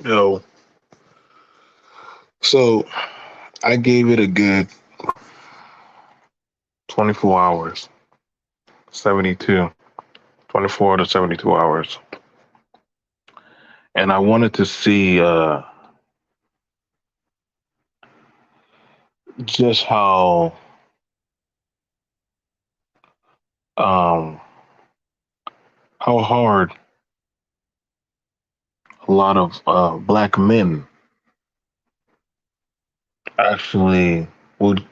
Yo, so I gave it a good 24 hours, 72, 24 to 72 hours. And I wanted to see just um, how hard a lot of black men actually would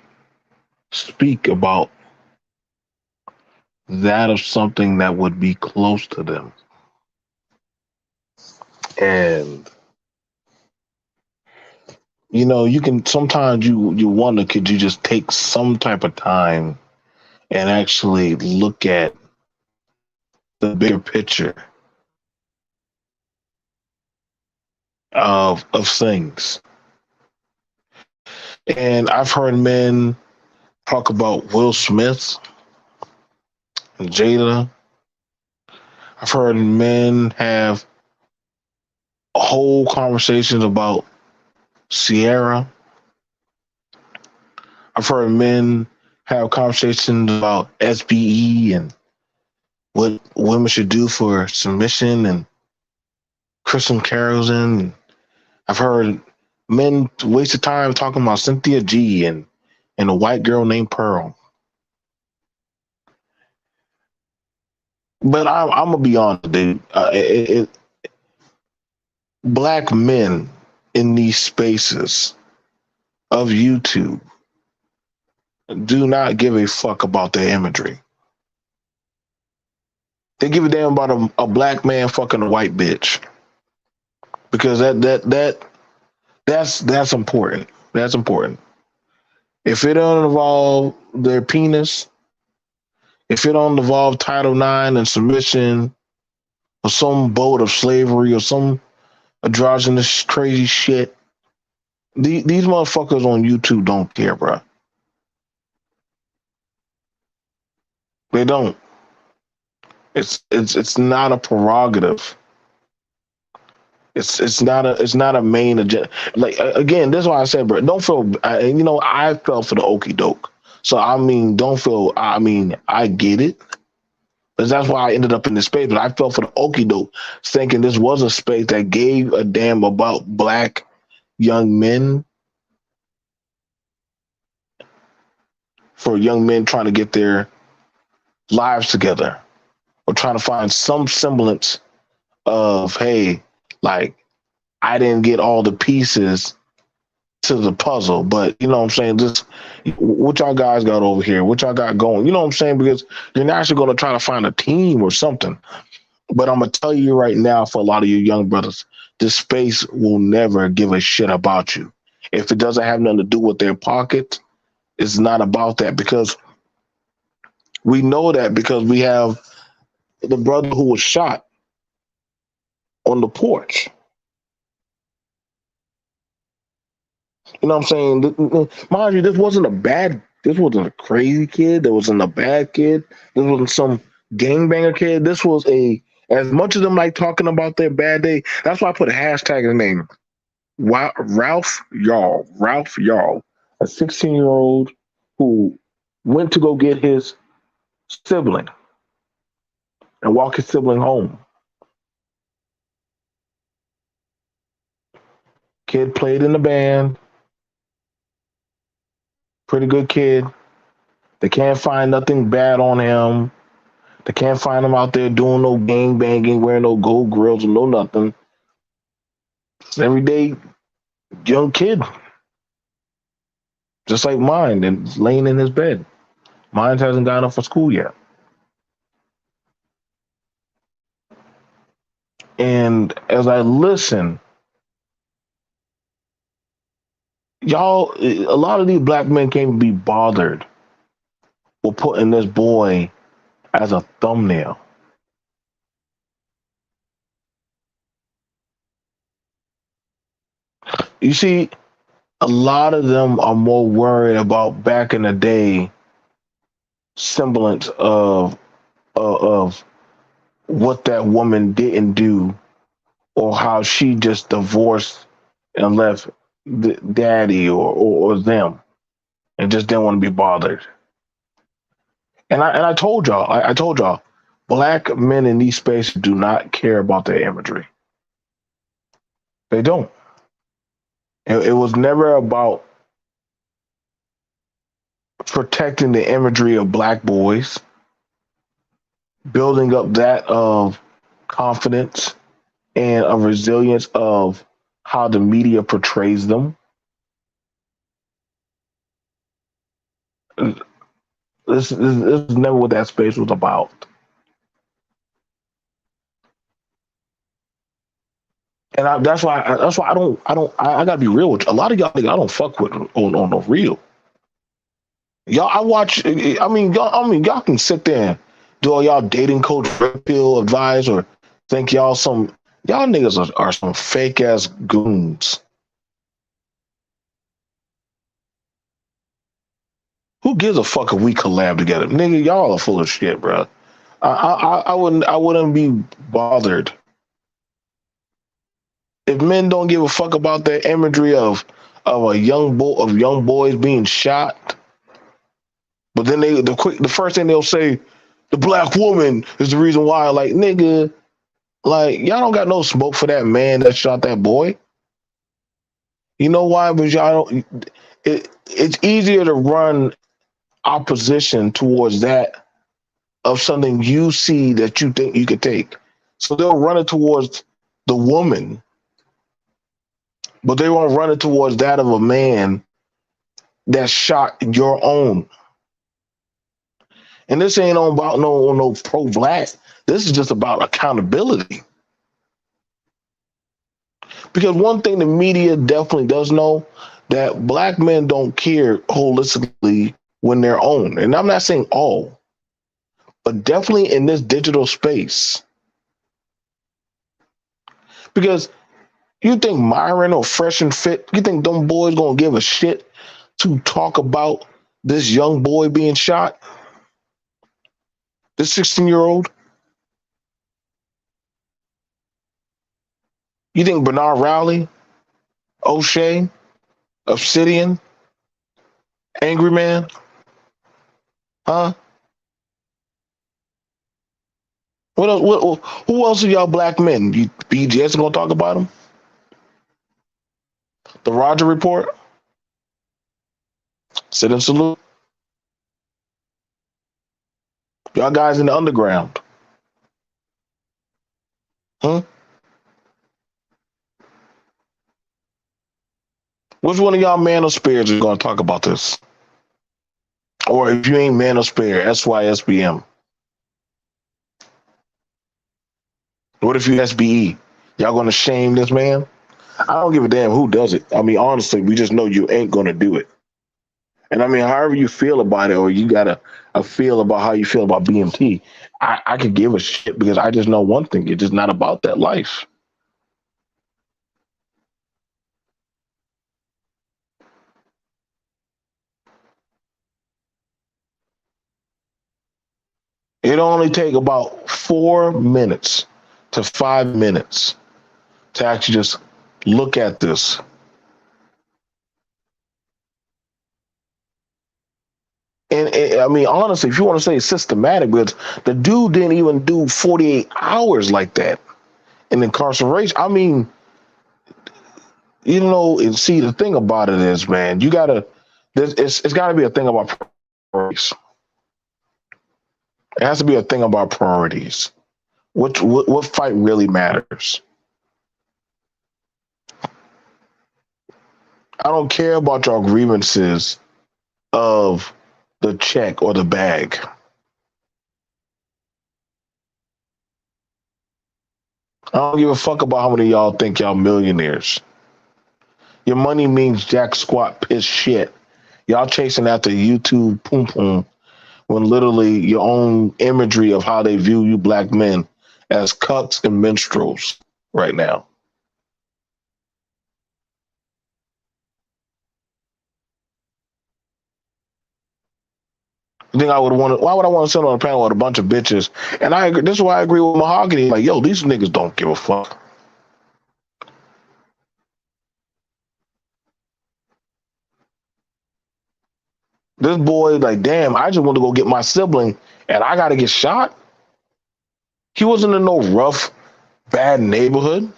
speak about that of something that would be close to them. And you can sometimes you wonder, could you just take some type of time and actually look at the bigger picture of things. And I've heard men talk about Will Smith and Jada. I've heard men have whole conversations about Sierra. I've heard men have conversations about SBE and what women should do for submission and Kristen Carolson. I've heard men waste of time talking about Cynthia G and a white girl named Pearl. But I'm gonna be honest, dude. Black men in these spaces of YouTube do not give a fuck about their imagery. They give a damn about a black man fucking a white bitch because that's important. That's important. If it don't involve their penis, if it don't involve Title IX and submission or some boat of slavery or some androgynous crazy shit, these motherfuckers on YouTube don't care, bro. They don't. It's not a prerogative. It's not a main agenda. Like again, this is why I said, bro. Don't feel. I fell for the okey doke. So I mean, don't feel. I mean, I get it. But that's why I ended up in this space. But I fell for the okey doke, thinking this was a space that gave a damn about black young men, for young men trying to get their lives together or trying to find some semblance of, hey, like I didn't get all the pieces to the puzzle, but you know what I'm saying? Just what y'all guys got over here, what y'all got going, you know what I'm saying? Because you're naturally going to try to find a team or something. But I'm going to tell you right now, for a lot of you young brothers, this space will never give a shit about you. If it doesn't have nothing to do with their pocket, it's not about that, because we know that because we have the brother who was shot on the porch. You know what I'm saying? Mind you, this wasn't a crazy kid. There wasn't a bad kid. This wasn't some gangbanger kid. This was as much as them like talking about their bad day, that's why I put a hashtag in the name. Ralph Y'all, a 16-year-old who went to go get his sibling and walk his sibling home. Kid played in the band, pretty good kid. They can't find nothing bad on him. They can't find him out there doing no gang banging, wearing no gold grills or no nothing. Everyday young kid, just like mine, and laying in his bed. Mine hasn't gotten up for school yet. And as I listen, y'all, a lot of these black men can't be bothered with putting this boy as a thumbnail. You see, a lot of them are more worried about back in the day semblance of what that woman didn't do or how she just divorced and left daddy or them and just didn't want to be bothered. And I told y'all, I told y'all, black men in these spaces do not care about their imagery. They don't. It was never about protecting the imagery of black boys, building up that of confidence and a resilience of how the media portrays them. This is never what that space was about. And that's why I gotta be real with you. A lot of y'all think I don't fuck with on the real. Y'all, I watch. I mean, y'all can sit there and do all y'all dating coach red pill advice, or think y'all niggas are some fake ass goons. Who gives a fuck if we collab together, nigga? Y'all are full of shit, bro. I wouldn't be bothered if men don't give a fuck about their imagery of a young boys being shot. But then the first thing they'll say, the black woman is the reason why. Like, nigga, like, y'all don't got no smoke for that man that shot that boy. You know why? Because y'all don't. It's easier to run opposition towards that of something you see that you think you could take. So they'll run it towards the woman, but they won't run it towards that of a man that shot your own. And this ain't about no pro black. This is just about accountability. Because one thing the media definitely does know, that black men don't care holistically when they're owned. And I'm not saying all, but definitely in this digital space. Because you think Myron or Fresh and Fit, you think them boys gonna give a shit to talk about this young boy being shot? This 16-year-old? You think Bernard Rowley, O'Shea, Obsidian, Angry Man? Huh? What else, who else are y'all black men? You BJ's gonna talk about them? The Roger Report? Sit and salute. Y'all guys in the underground. Huh? Which one of y'all manospheres is gonna talk about this? Or if you ain't manosphere, SYSBM. What if you SBE? Y'all gonna shame this man? I don't give a damn who does it. I mean, honestly, we just know you ain't gonna do it. And I mean, however you feel about it, or you got a feel about how you feel about BMT, I could give a shit because I just know one thing: it's just not about that life. It only take about 4 minutes to 5 minutes to actually just look at this. And I mean, honestly, if you want to say systematic, but the dude didn't even do 48 hours like that in incarceration. I mean, you know, and see, the thing about it is, man, you gotta, it's got to be a thing about priorities. It has to be a thing about priorities. What fight really matters? I don't care about your grievances of the check or the bag. I don't give a fuck about how many of y'all think y'all millionaires. Your money means jack squat piss shit. Y'all chasing after YouTube poom poom when literally your own imagery of how they view you black men as cucks and minstrels right now. You think I would want to? Why would I want to sit on a panel with a bunch of bitches? And I agree. This is why I agree with Mahogany. Like, yo, these niggas don't give a fuck. This boy, like, damn, I just want to go get my sibling and I got to get shot. He wasn't in no rough, bad neighborhood.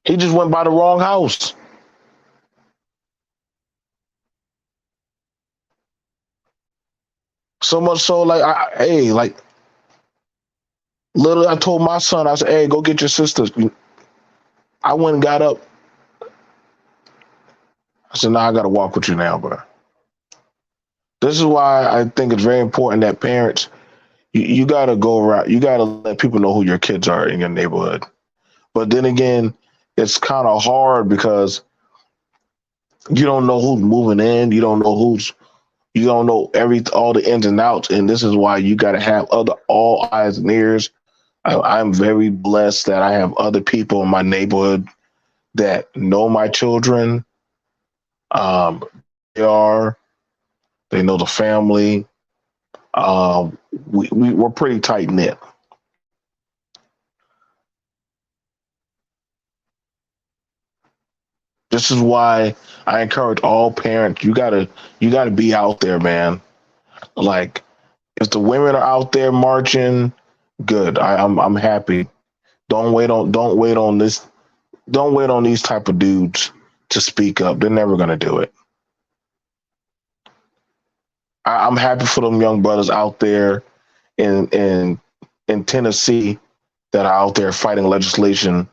He just went by the wrong house. So much so, like, hey, like, literally, I told my son, I said, hey, go get your sisters. I went and got up. I said, nah, I got to walk with you now, bro. This is why I think it's very important that parents, you got to go around, you got to let people know who your kids are in your neighborhood. But then again, it's kind of hard because you don't know who's moving in. You don't know all the ins and outs. And this is why you got to have all eyes and ears. I'm very blessed that I have other people in my neighborhood that know my children. Um, they are, they know the family. We're pretty tight knit. This is why I encourage all parents. You gotta be out there, man. Like if the women are out there marching, good. I'm happy. Don't wait on these type of dudes to speak up. They're never gonna do it. I'm happy for them young brothers out there in in Tennessee that are out there fighting legislation.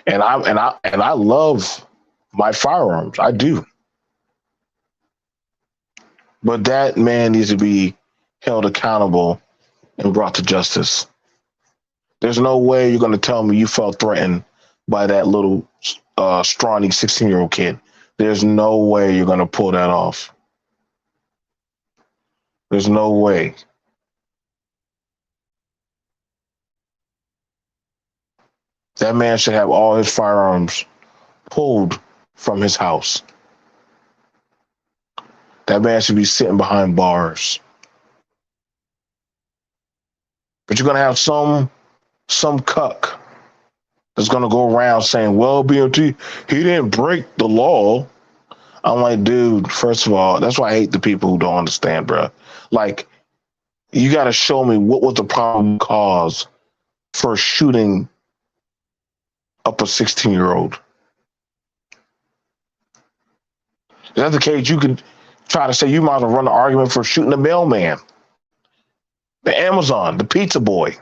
And I love my firearms. I do. But that man needs to be held accountable and brought to justice. There's no way you're going to tell me you felt threatened by that little scrawny 16-year-old kid. There's no way you're going to pull that off. There's no way. That man should have all his firearms pulled from his house. That man should be sitting behind bars. But you're going to have some cuck that's going to go around saying, well, BMT, he didn't break the law. I'm like, dude, first of all, that's why I hate the people who don't understand, bro. Like, you got to show me what was the problem cause for shooting up a 16-year-old. If that's the case, you can try to say you might as well run an argument for shooting the mailman, the Amazon, the pizza boy.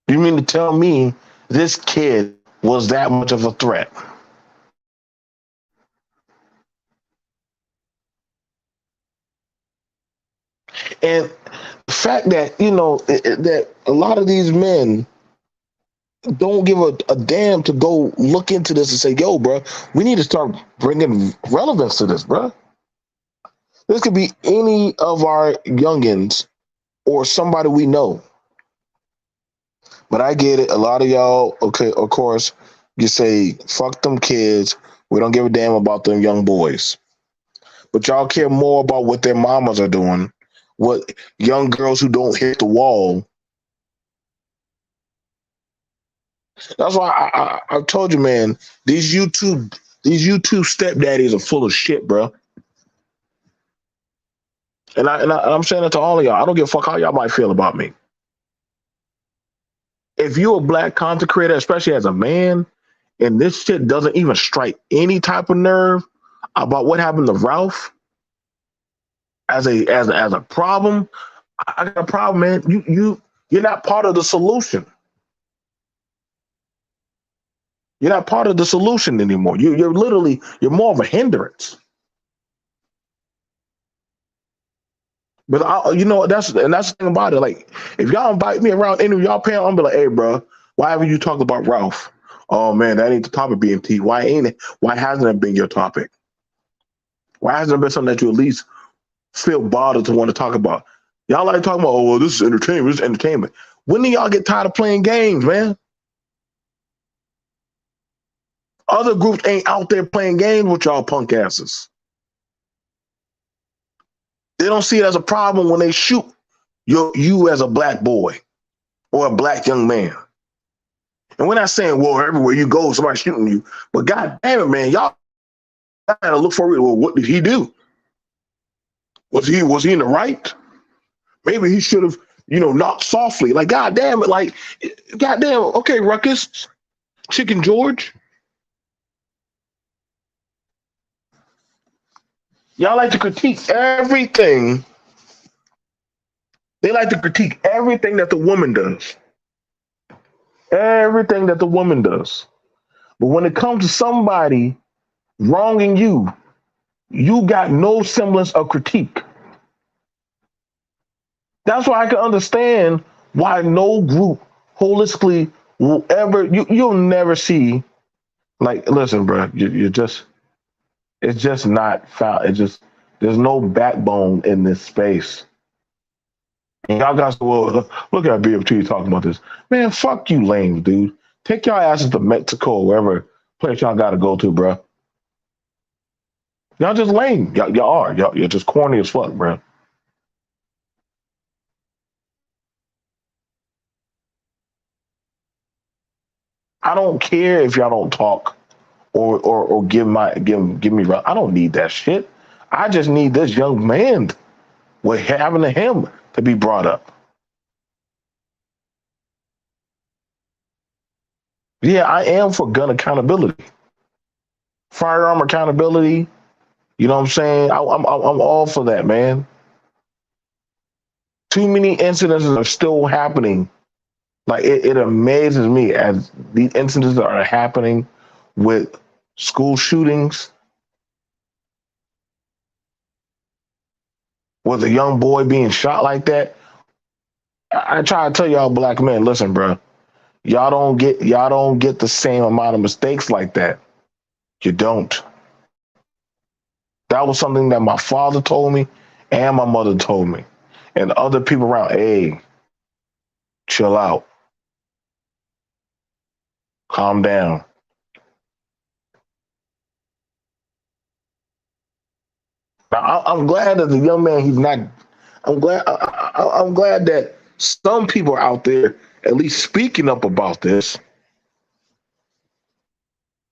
You mean to tell me this kid was that much of a threat? And the fact that, that a lot of these men don't give a damn to go look into this and say, yo, bro, we need to start bringing relevance to this, bro. This could be any of our youngins or somebody we know. But I get it. A lot of y'all, okay, of course, you say, fuck them kids. We don't give a damn about them young boys. But y'all care more about what their mamas are doing, what young girls who don't hit the wall. That's why I told you, man, these YouTube stepdaddies are full of shit, bro. And I'm saying it to all of y'all. I don't give a fuck how y'all might feel about me. If you're a black content creator, especially as a man, and this shit doesn't even strike any type of nerve about what happened to Ralph as a problem, I got a problem, man. You're not part of the solution. You're not part of the solution anymore. You're more of a hindrance. But that's the thing about it. Like, if y'all invite me around any of y'all parents, I'm be like, hey, bro, why haven't you talked about Ralph? Oh man, that ain't the topic, BMT. Why ain't it? Why hasn't it been your topic? Why hasn't it been something that you at least feel bothered to want to talk about? Y'all like talking about, oh well, this is entertainment. This is entertainment. When do y'all get tired of playing games, man? Other groups ain't out there playing games with y'all punk asses. They don't see it as a problem when they shoot you as a black boy or a black young man. And we're not saying, well, everywhere you go, somebody's shooting you. But God damn it, man, y'all gotta look for it. Well, what did he do? Was he in the right? Maybe he should have, knocked softly. Like, God damn it, like, God damn, okay, Ruckus, Chicken George. Y'all like to critique everything. They like to critique everything that the woman does. Everything that the woman does. But when it comes to somebody wronging you, you got no semblance of critique. That's why I can understand why no group holistically will ever, you'll never see, like, listen, bro, you're just, it's just not found. It just, there's no backbone in this space. And y'all guys, well, look at BFT talking about this. Man, fuck you, lame dude. Take y'all asses to Mexico, wherever place y'all got to go to, bro. Y'all just lame. Y'all are. You're just corny as fuck, bro. I don't care if y'all don't talk or give me. I don't need that shit. I just need this young man with having to him to be brought up. Yeah, I am for gun accountability, firearm accountability. You know what I'm saying? I'm all for that, man. Too many incidents are still happening. Like it amazes me as these incidents are happening with school shootings, with a young boy being shot like that. I try to tell y'all black men, listen, bro, y'all don't get the same amount of mistakes like that. You don't. That was something that my father told me and my mother told me. And other people around, hey, chill out. Calm down. Now, I'm glad that the young man, he's not. I'm glad that some people are out there at least speaking up about this.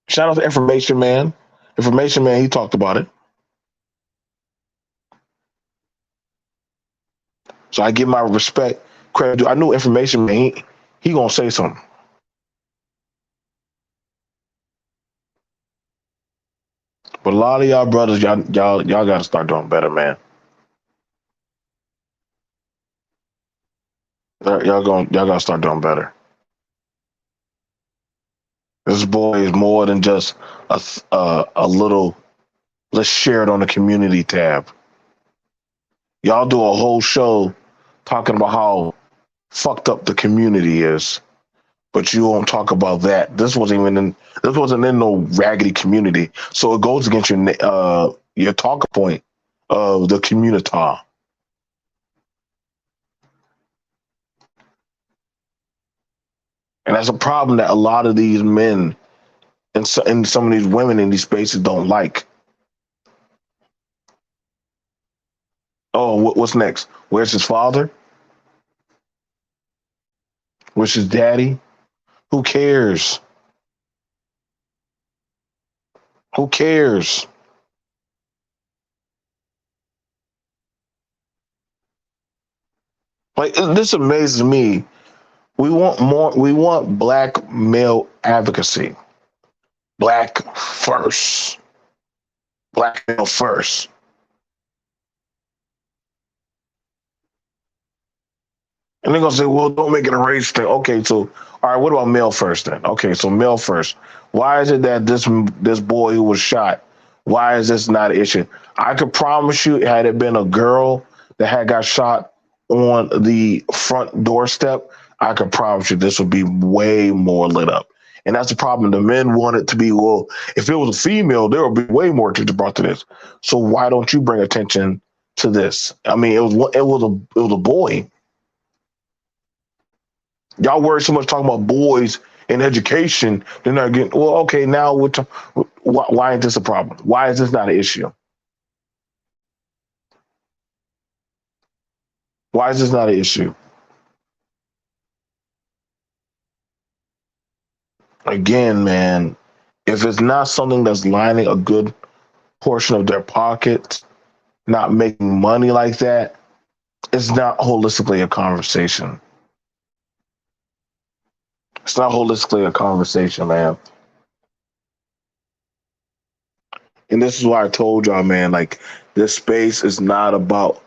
Shout out to Information Man. Information Man, he talked about it. So I give my respect, credit. I knew Information Man. He gonna say something. But a lot of y'all brothers, y'all got to start doing better, man. Y'all gotta start doing better. This boy is more than just a little. Let's share it on the community tab. Y'all do a whole show talking about how fucked up the community is, but you won't talk about that. This wasn't in no raggedy community, so it goes against your talking point of the community, and that's a problem that a lot of these men and some of these women in these spaces don't like. Oh, what's next? Where's his father? Where's his daddy? Who cares? Who cares? Like this amazes me. We want more. We want black male advocacy. Black first. Black male first. And they're gonna say, "Well, don't make it a race thing." Okay, so all right, what about male first then? Okay, so male first. Why is it that this boy who was shot? Why is this not an issue? I could promise you, had it been a girl that had got shot on the front doorstep, I could promise you this would be way more lit up. And that's the problem. The men want it to be, well, if it was a female, there would be way more attention brought to this. So why don't you bring attention to this? I mean, it was a boy. Y'all worry so much talking about boys in education. They're not getting, well, okay, now why is this a problem? Why is this not an issue? Why is this not an issue? again, man, if it's not something that's lining a good portion of their pockets, not making money like that, it's not holistically a conversation. It's not holistically a conversation, man. And this is why I told y'all, man, like this space is not about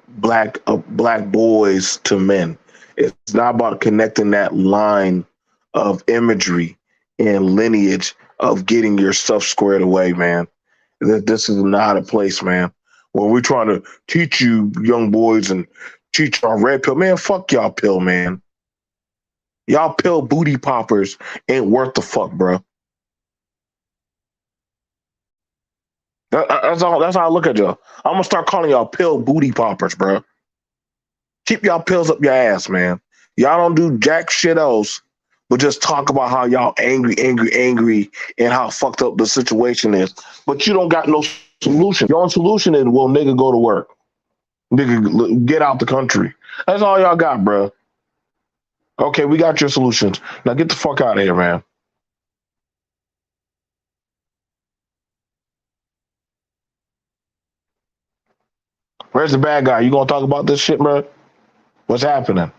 black boys to men. It's not about connecting that line of imagery and lineage of getting your stuff squared away, man. This is not a place, man, where we're trying to teach you young boys and teach our red pill. Man, fuck y'all pill, man. Y'all pill booty poppers ain't worth the fuck, bro. That's all. That's how I look at y'all. I'm gonna start calling y'all pill booty poppers, bro. Keep y'all pills up your ass, man. Y'all don't do jack shit else, but just talk about how y'all angry, and how fucked up the situation is. But you don't got no solution. Your only solution is, well, nigga, go to work. Nigga, get out the country. That's all y'all got, bro. Okay, we got your solutions. Now get the fuck out of here, man. Where's the bad guy? You gonna talk about this shit, bro? What's happening?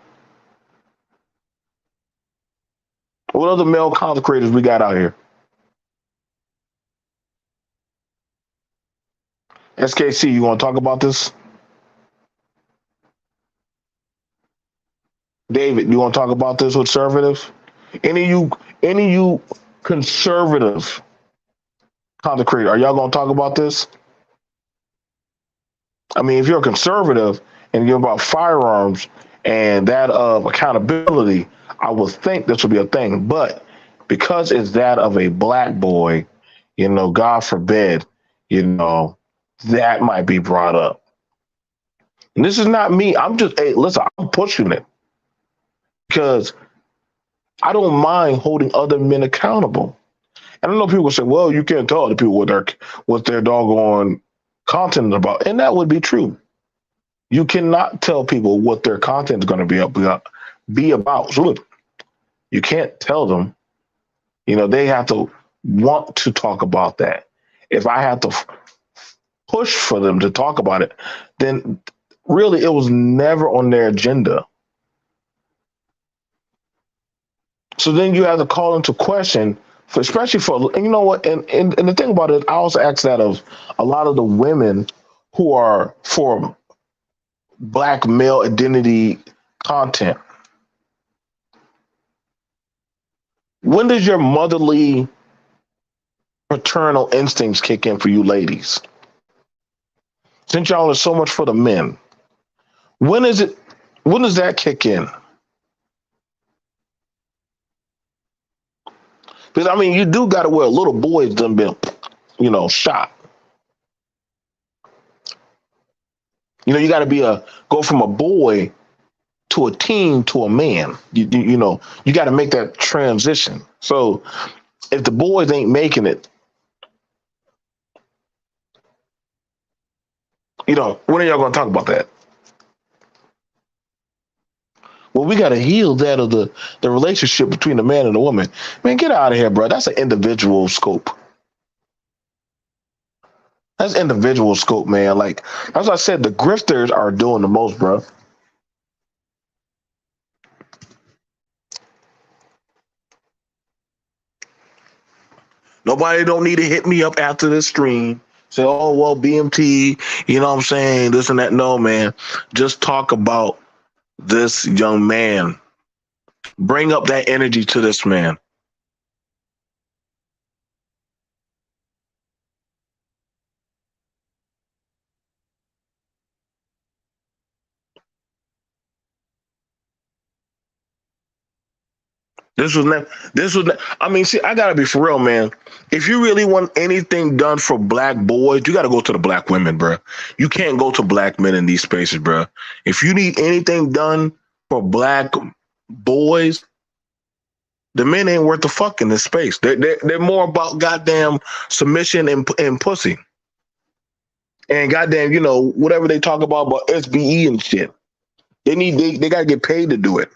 What other male content creators we got out here? SKC, you want to talk about this? David, you want to talk about this with conservative? Any of you conservative content creator, are y'all gonna talk about this? I mean, if you're a conservative and you're about firearms and that of accountability, I would think this would be a thing. But because it's that of a black boy, God forbid, you know, that might be brought up. And this is not me. I'm just, hey, listen, I'm pushing it because I don't mind holding other men accountable. And I know people say, well, you can't tell other people what their doggone content is about. And that would be true. You cannot tell people what their content is going to be about. So look, you can't tell them. They have to want to talk about that. If I have to push for them to talk about it, then really it was never on their agenda. So then you have to call into question, especially for, and you know what, and the thing about it, I also ask that of a lot of the women who are for black male identity content. When does your motherly paternal instincts kick in for you ladies? Since y'all are so much for the men, when is it? When does that kick in? Because I mean, you do got to where little boys done been, shot. You got to go from a boy to a teen to a man. You got to make that transition. So if the boys ain't making it, when are y'all going to talk about that? Well, we got to heal that of the relationship between the man and the woman. Man, get out of here, bro. That's an individual scope. That's individual scope, man. Like, as I said, the grifters are doing the most, bro. Nobody don't need to hit me up after this stream. Say, oh, well, BMT, you know what I'm saying? This and that. No, man. Just talk about this young man. Bring up that energy to this man. I mean, see, I gotta be for real, man. If you really want anything done for black boys, you gotta go to the black women, bro. You can't go to black men in these spaces, bro. If you need anything done for black boys, the men ain't worth the fuck in this space. They're more about goddamn submission and pussy. And goddamn, whatever they talk about SBE and shit. They gotta get paid to do it.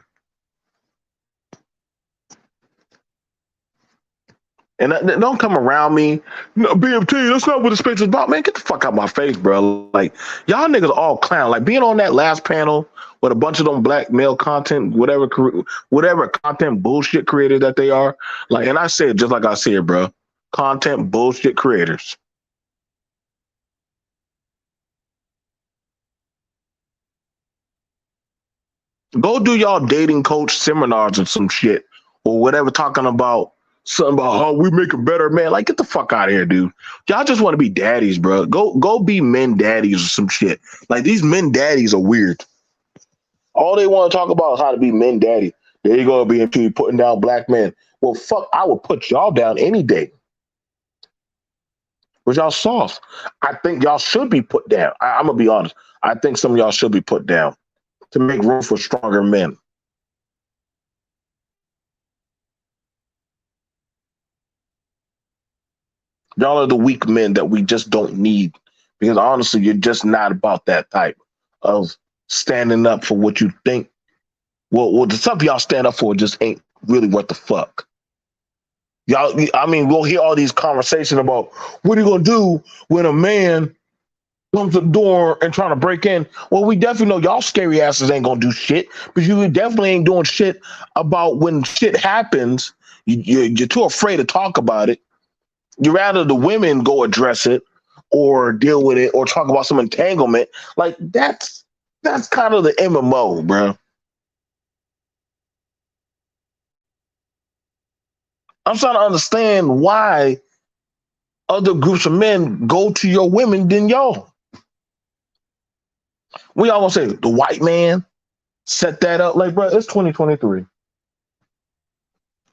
And don't come around me. No, BMT, that's not what the space is about. Man, get the fuck out of my face, bro. Like, y'all niggas all clown. Like, being on that last panel with a bunch of them black male content, whatever content bullshit creators that they are. Like, and I say it just like I say it, bro. Content bullshit creators. Go do y'all dating coach seminars or some shit or whatever, talking about something about oh we make a better man. Like get the fuck out of here, dude. Y'all just want to be daddies, bro. Go be men daddies or some shit. Like these men daddies are weird. All they want to talk about is how to be men daddy. There you go, BMT putting down black men. Well, fuck, I would put y'all down any day. But y'all soft. I think y'all should be put down. I'm gonna be honest. I think some of y'all should be put down to make room for stronger men. Y'all are the weak men that we just don't need because honestly, you're just not about that type of standing up for what you think. Well, the stuff y'all stand up for just ain't really what the fuck. Y'all, I mean, we'll hear all these conversations about what are you gonna do when a man comes to the door and trying to break in. Well, we definitely know y'all scary asses ain't gonna do shit, but you definitely ain't doing shit about when shit happens. You're too afraid to talk about it. You rather the women go address it or deal with it or talk about some entanglement. Like that's kind of the MMO, bro. I'm trying to understand why other groups of men go to your women than y'all. We almost say the white man set that up. Like, bro, it's 2023.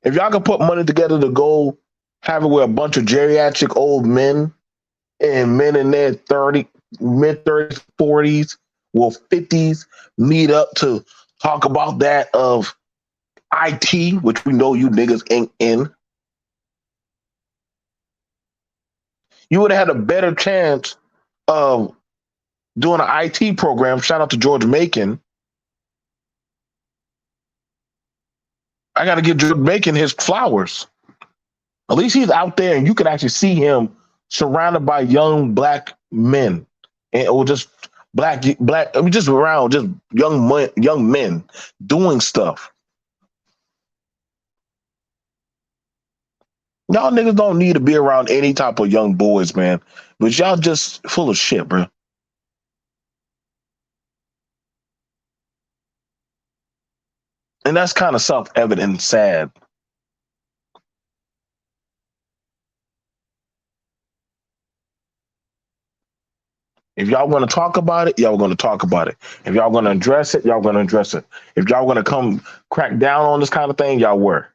If y'all can put money together to go have it with a bunch of geriatric old men and men in their mid 30s, 40s, well, 50s meet up to talk about that of IT, which we know you niggas ain't in, you would have had a better chance of doing an IT program. Shout out to George Macon. I got to give George Macon his flowers. At least he's out there and you can actually see him surrounded by young black men and or just I mean, just around just young men doing stuff. Y'all niggas don't need to be around any type of young boys, man. But y'all just full of shit, bro. And that's kind of self-evident and sad. If y'all want to talk about it, y'all going to talk about it. If y'all going to address it, y'all going to address it. If y'all going to come crack down on this kind of thing, y'all were.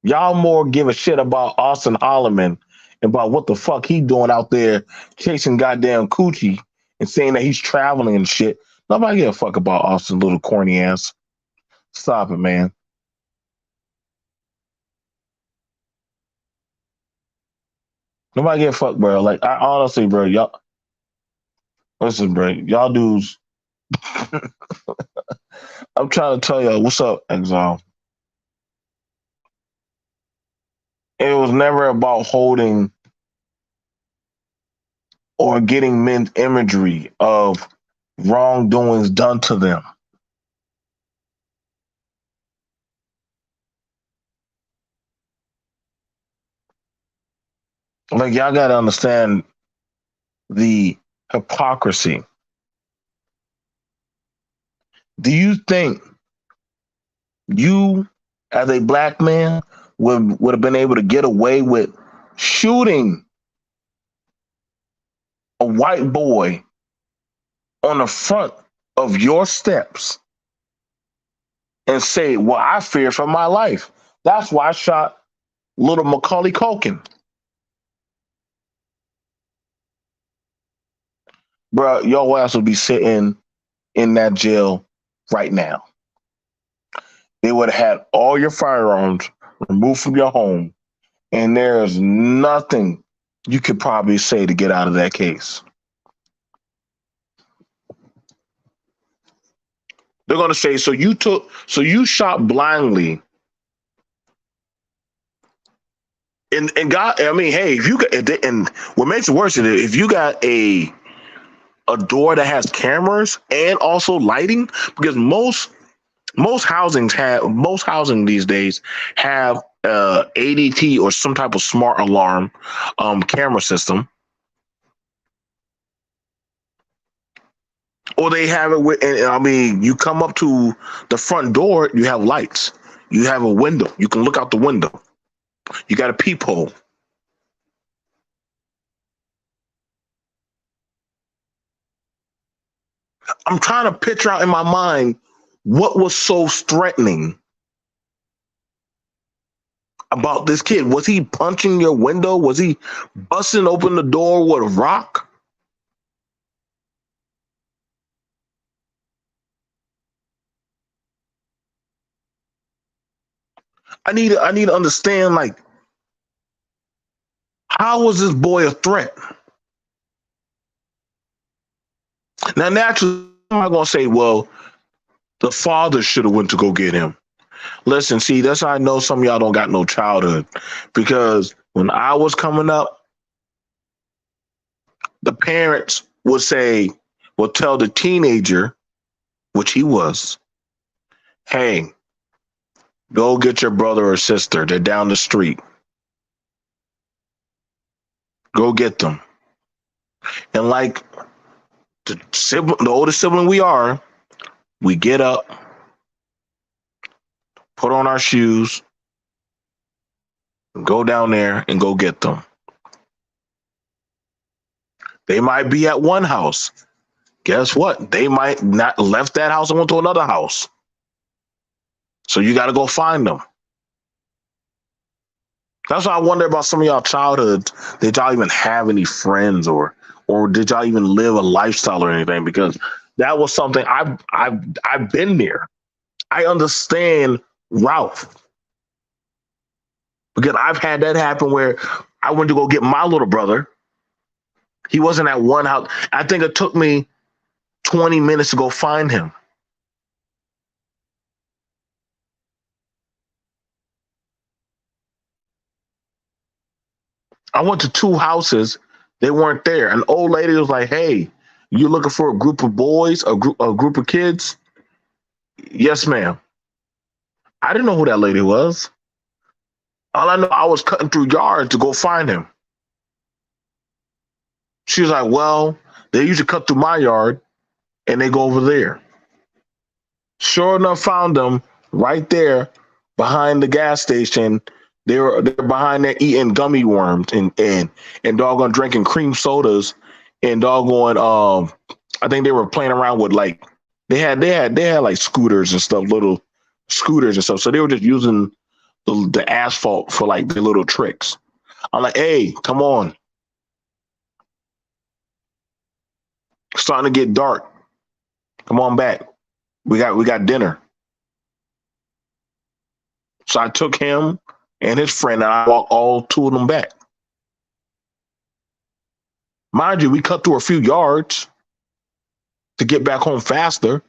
Y'all more give a shit about Austin Holloman and about what the fuck he doing out there chasing goddamn coochie and saying that he's traveling and shit. Nobody give a fuck about Austin, little corny ass. Stop it, man. Nobody give a fuck, bro. Like I honestly, bro, y'all listen, bro. Y'all dudes. I'm trying to tell y'all what's up, Exile. It was never about holding or getting men's imagery of wrongdoings done to them. Like y'all gotta understand the hypocrisy. Do you think you, as a black man, would have been able to get away with shooting a white boy on the front of your steps and say, "Well, I fear for my life. That's why I shot little Macaulay Culkin." Bro, your ass would be sitting in that jail right now. They would have had all your firearms removed from your home, and there's nothing you could probably say to get out of that case. They're gonna say, so you shot blindly And God, I mean, hey, if you got, and what makes it worse is if you got a door that has cameras and also lighting, because most housing these days have ADT or some type of smart alarm camera system, or they have it with. And, I mean, you come up to the front door, you have lights, you have a window, you can look out the window, you got a peephole. I'm trying to picture out in my mind what was so threatening about this kid. Was he punching your window? Was he busting open the door with a rock? I need to understand, like, how was this boy a threat? Now naturally I'm not gonna say, well, the father should have went to go get him. Listen, see, that's how I know some of y'all don't got no childhood. Because when I was coming up, the parents would say, will tell the teenager, which he was, hey, go get your brother or sister. They're down the street. Go get them. And like the oldest sibling we are, we get up, put on our shoes, go down there and go get them. They might be at one house. Guess what? They might not left that house and went to another house. So you got to go find them. That's why I wonder about some of y'all childhoods. Did y'all even have any friends, or did y'all even live a lifestyle or anything? Because that was something I've been there. I understand Ralph, because I've had that happen where I went to go get my little brother. He wasn't at one house. I think it took me 20 minutes to go find him. I went to two houses. They weren't there. An old lady was like, "Hey, you looking for a group of boys, a group of kids?" Yes, ma'am. I didn't know who that lady was. All I know, I was cutting through yards to go find him. She was like, "Well, they usually cut through my yard and they go over there." Sure enough, found them right there behind the gas station. They're behind there eating gummy worms and doggone drinking cream sodas and doggone I think they were playing around with, like, they had like scooters and stuff, little scooters and stuff. So they were just using the asphalt for like their little tricks. I'm like, hey, come on. It's starting to get dark. Come on back. We got dinner. So I took him and his friend and I walked all two of them back. Mind you, we cut through a few yards to get back home faster.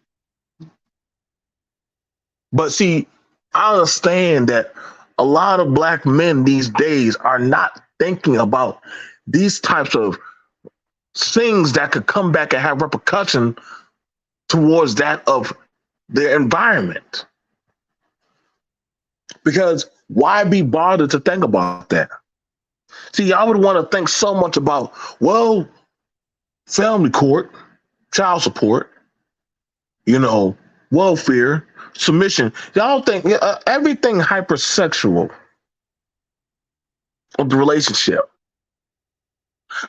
But see, I understand that a lot of black men these days are not thinking about these types of things that could come back and have repercussion towards that of their environment. Because why be bothered to think about that? See, I would want to think so much about, well, family court, child support, you know, welfare, submission. Y'all think everything hypersexual of the relationship.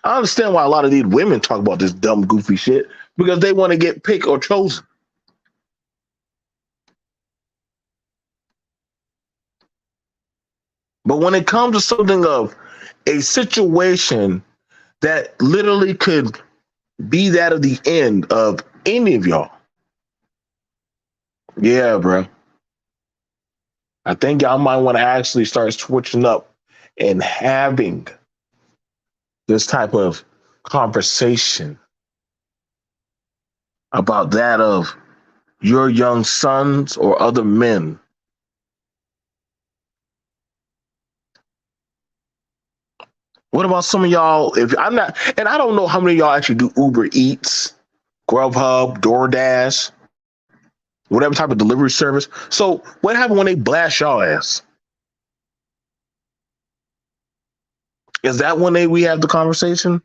I understand why a lot of these women talk about this dumb, goofy shit, because they want to get picked or chosen. But when it comes to something of a situation that literally could be that of the end of any of y'all, yeah, bro, I think y'all might want to actually start switching up and having this type of conversation about that of your young sons or other men What about some of y'all? If I'm not, and I don't know how many of y'all actually do Uber Eats, Grubhub, DoorDash, whatever type of delivery service. So what happened when they blast y'all ass? Is that when we have the conversation?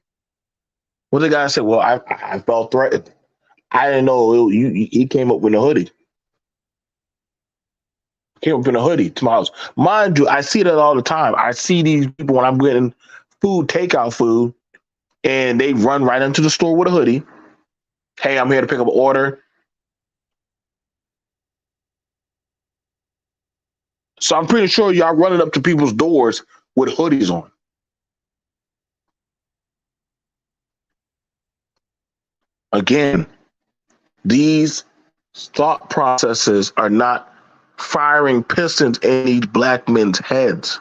Well, the guy said, "Well, I felt threatened. I didn't know he came up with a hoodie. Came up in a hoodie to my house. Mind you, I see that all the time. I see these people when I'm getting food, takeout food, and they run right into the store with a hoodie. Hey, I'm here to pick up an order. So I'm pretty sure y'all running up to people's doors with hoodies on. Again, these thought processes are not firing pistons in these black men's heads.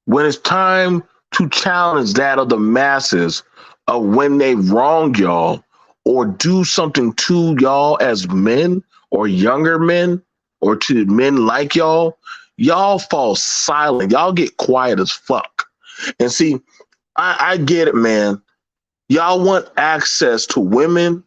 When it's time to challenge that of the masses of when they wrong y'all or do something to y'all as men or younger men or to men like y'all fall silent. Y'all get quiet as fuck. And see, I get it, man. Y'all want access to women,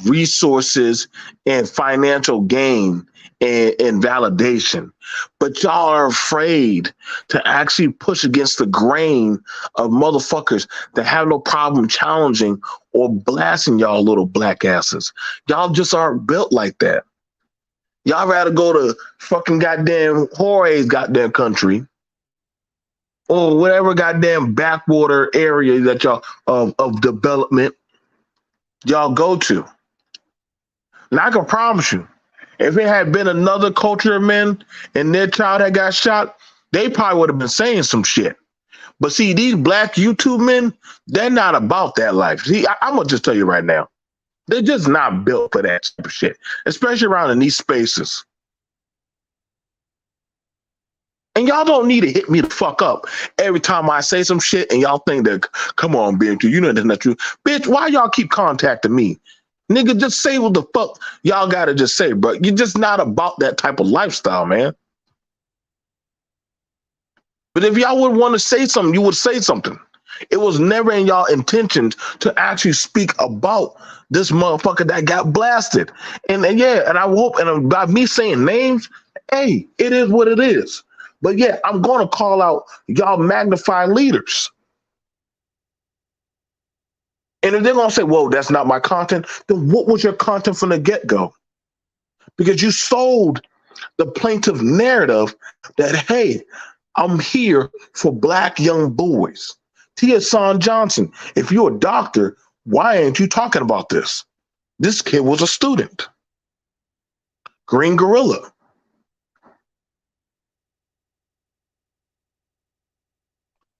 resources, and financial gain and validation. But y'all are afraid to actually push against the grain of motherfuckers that have no problem challenging or blasting y'all little black asses. Y'all just aren't built like that. Y'all rather go to fucking goddamn Jorge's goddamn country or whatever goddamn backwater area that y'all of development y'all go to. And I can promise you, if it had been another culture of men and their child had got shot, they probably would have been saying some shit. But see, these black YouTube men, they're not about that life. See, I'm gonna just tell you right now, they're just not built for that type of shit, especially around in these spaces. And y'all don't need to hit me the fuck up every time I say some shit and y'all think that, come on, bitch, you know that's not true. Bitch, why y'all keep contacting me? Nigga, just say what the fuck y'all gotta just say, bro. You're just not about that type of lifestyle, man. But if y'all would want to say something, you would say something. It was never in y'all intentions to actually speak about this motherfucker that got blasted. And yeah, and I hope, and by me saying names, hey, it is what it is. But yeah, I'm going to call out y'all magnified leaders. And if they're going to say, whoa, that's not my content, then what was your content from the get go? Because you sold the plaintiff narrative that, hey, I'm here for black young boys. Tia Son Johnson, if you're a doctor, why ain't you talking about this? This kid was a student. Green Gorilla.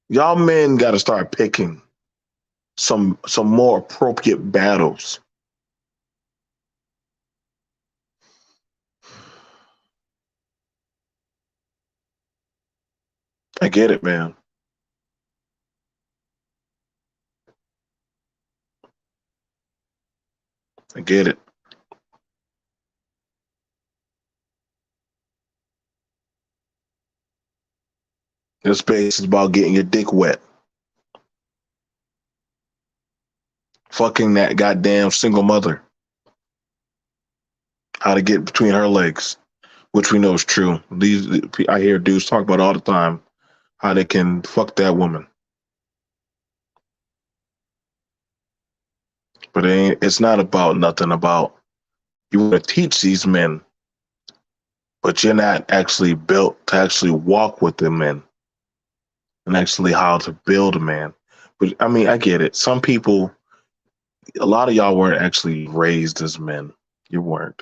Y'all men got to start picking some more appropriate battles. I get it, man. I get it. This space is about getting your dick wet. Fucking that goddamn single mother. How to get between her legs, which we know is true. These I hear dudes talk about all the time how they can fuck that woman. But it's not about nothing about you want to teach these men, but you're not actually built to actually walk with the men and actually how to build a man. But I mean, I get it. Some people, a lot of y'all weren't actually raised as men. You weren't.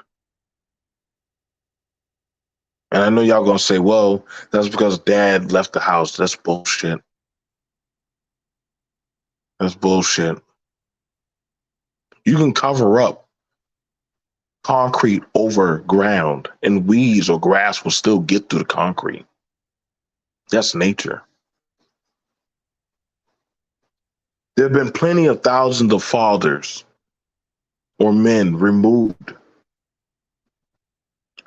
And I know y'all gonna say, well, that's because dad left the house. That's bullshit. That's bullshit. You can cover up concrete over ground and weeds or grass will still get through the concrete. That's nature. There have been plenty of thousands of fathers or men removed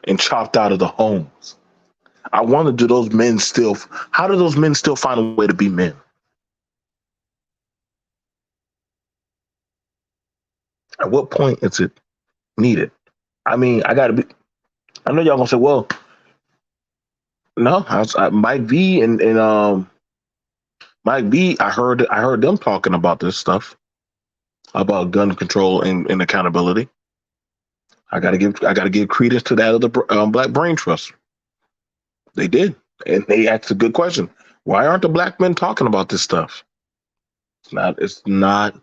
and chopped out of the homes. I wonder, do those men still? How do those men still find a way to be men? At what point is it needed? I mean, I gotta be. I know y'all gonna say, "Well, no." Mike V and Mike V. I heard them talking about this stuff about gun control and accountability. I gotta give credence to that of the Black Brain Trust. They did, and they asked a good question. Why aren't the black men talking about this stuff? It's not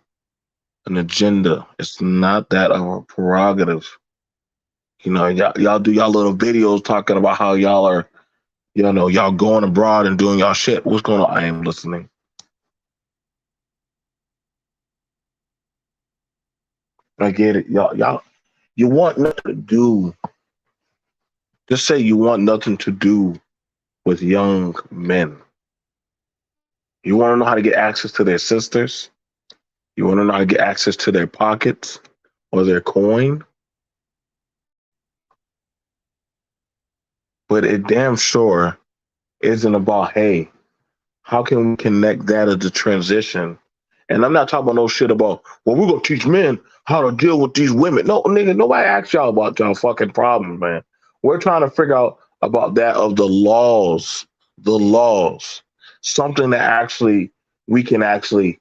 an agenda. It's not that of a prerogative. Y'all do y'all little videos talking about how y'all are, y'all going abroad and doing y'all shit. What's going on? I am listening. I get it. Y'all, you want nothing to do. Just say you want nothing to do with young men. You want to know how to get access to their sisters. You want to know how to get access to their pockets or their coin. But it damn sure isn't about, hey, how can we connect that as a transition? And I'm not talking about no shit about, well, we're gonna teach men how to deal with these women. No, nigga, nobody asked y'all about y'all fucking problems, man. We're trying to figure out about that of the laws, something that actually we can actually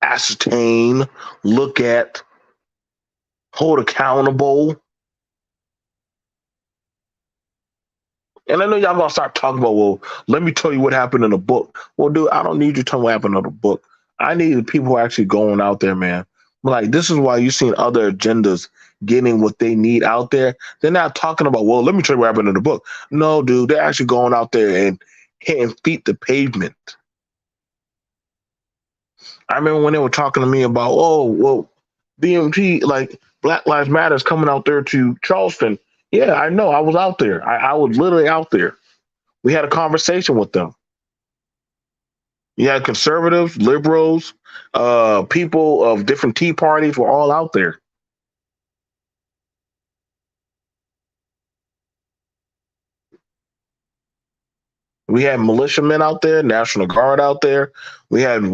ascertain, look at, hold accountable. And I know y'all gonna start talking about, well, let me tell you what happened in the book. Well, dude, I don't need you to tell me what happened in the book. I need the people who are actually going out there, man. Like, this is why you've seen other agendas getting what they need out there. They're not talking about, well, let me tell you what happened in the book. No, dude, they're actually going out there and hitting feet the pavement. I remember when they were talking to me about, oh, well, BMT, like Black Lives Matter is coming out there to Charleston. Yeah, I know. I was out there. I was literally out there. We had a conversation with them. You had conservatives, liberals, people of different Tea parties were all out there. We had militiamen out there, National Guard out there. We had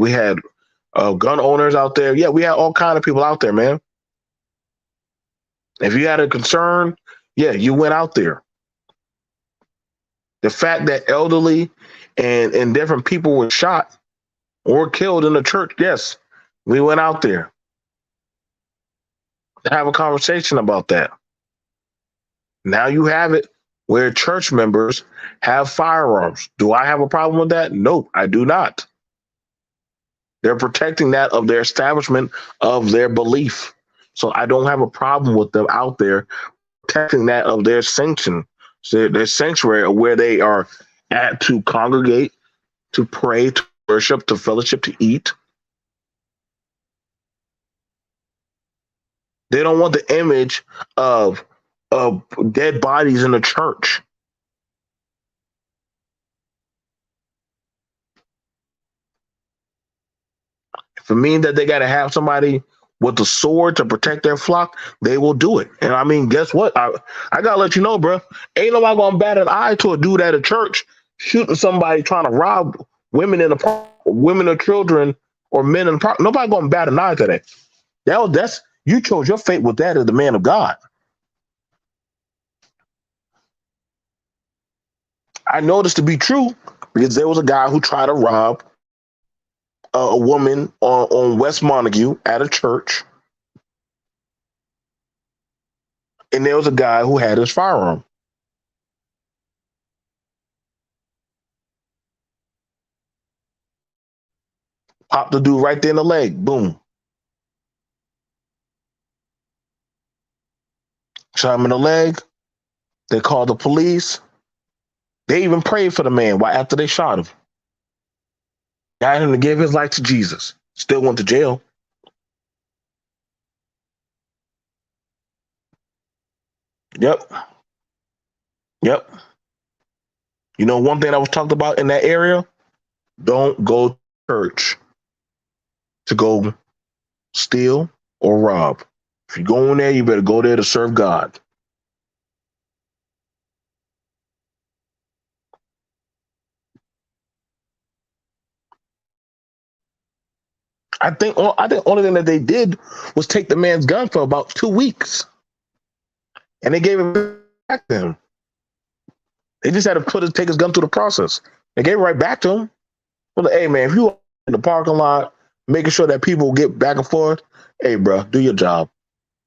gun owners out there. Yeah, we had all kind of people out there, man. If you had a concern, yeah, you went out there. The fact that elderly and different people were shot or killed in the church, yes, we went out there to have a conversation about that. Now you have it where church members have firearms. Do I have a problem with that? Nope, I do not. They're protecting that of their establishment, of their belief. So I don't have a problem with them out there protecting that of their sanction, so their sanctuary, where they are at to congregate, to pray, to worship, to fellowship, to eat. They don't want the image of of dead bodies in the church. If it means that they got to have somebody with a sword to protect their flock, they will do it. And I mean, guess what? I gotta let you know, bro. Ain't nobody gonna bat an eye to a dude at a church shooting somebody trying to rob women in the park, women or children or men in the park. Nobody gonna bat an eye to that. That's you chose your fate with that as the man of God. I know this to be true because there was a guy who tried to rob a woman on West Montague at a church, and there was a guy who had his firearm. Popped the dude right there in the leg. Boom. Shot him in the leg. They called the police. They even prayed for the man right after they shot him. Got him to give his life to Jesus. Still went to jail. Yep. Yep. You know, one thing that was talked about in that area, don't go to church to go steal or rob. If you go in there, you better go there to serve God. I think only thing that they did was take the man's gun for about 2 weeks, and they gave it back to him. They just had to take his gun through the process. They gave it right back to him. Well, like, hey man, if you in the parking lot making sure that people get back and forth, hey bro, do your job.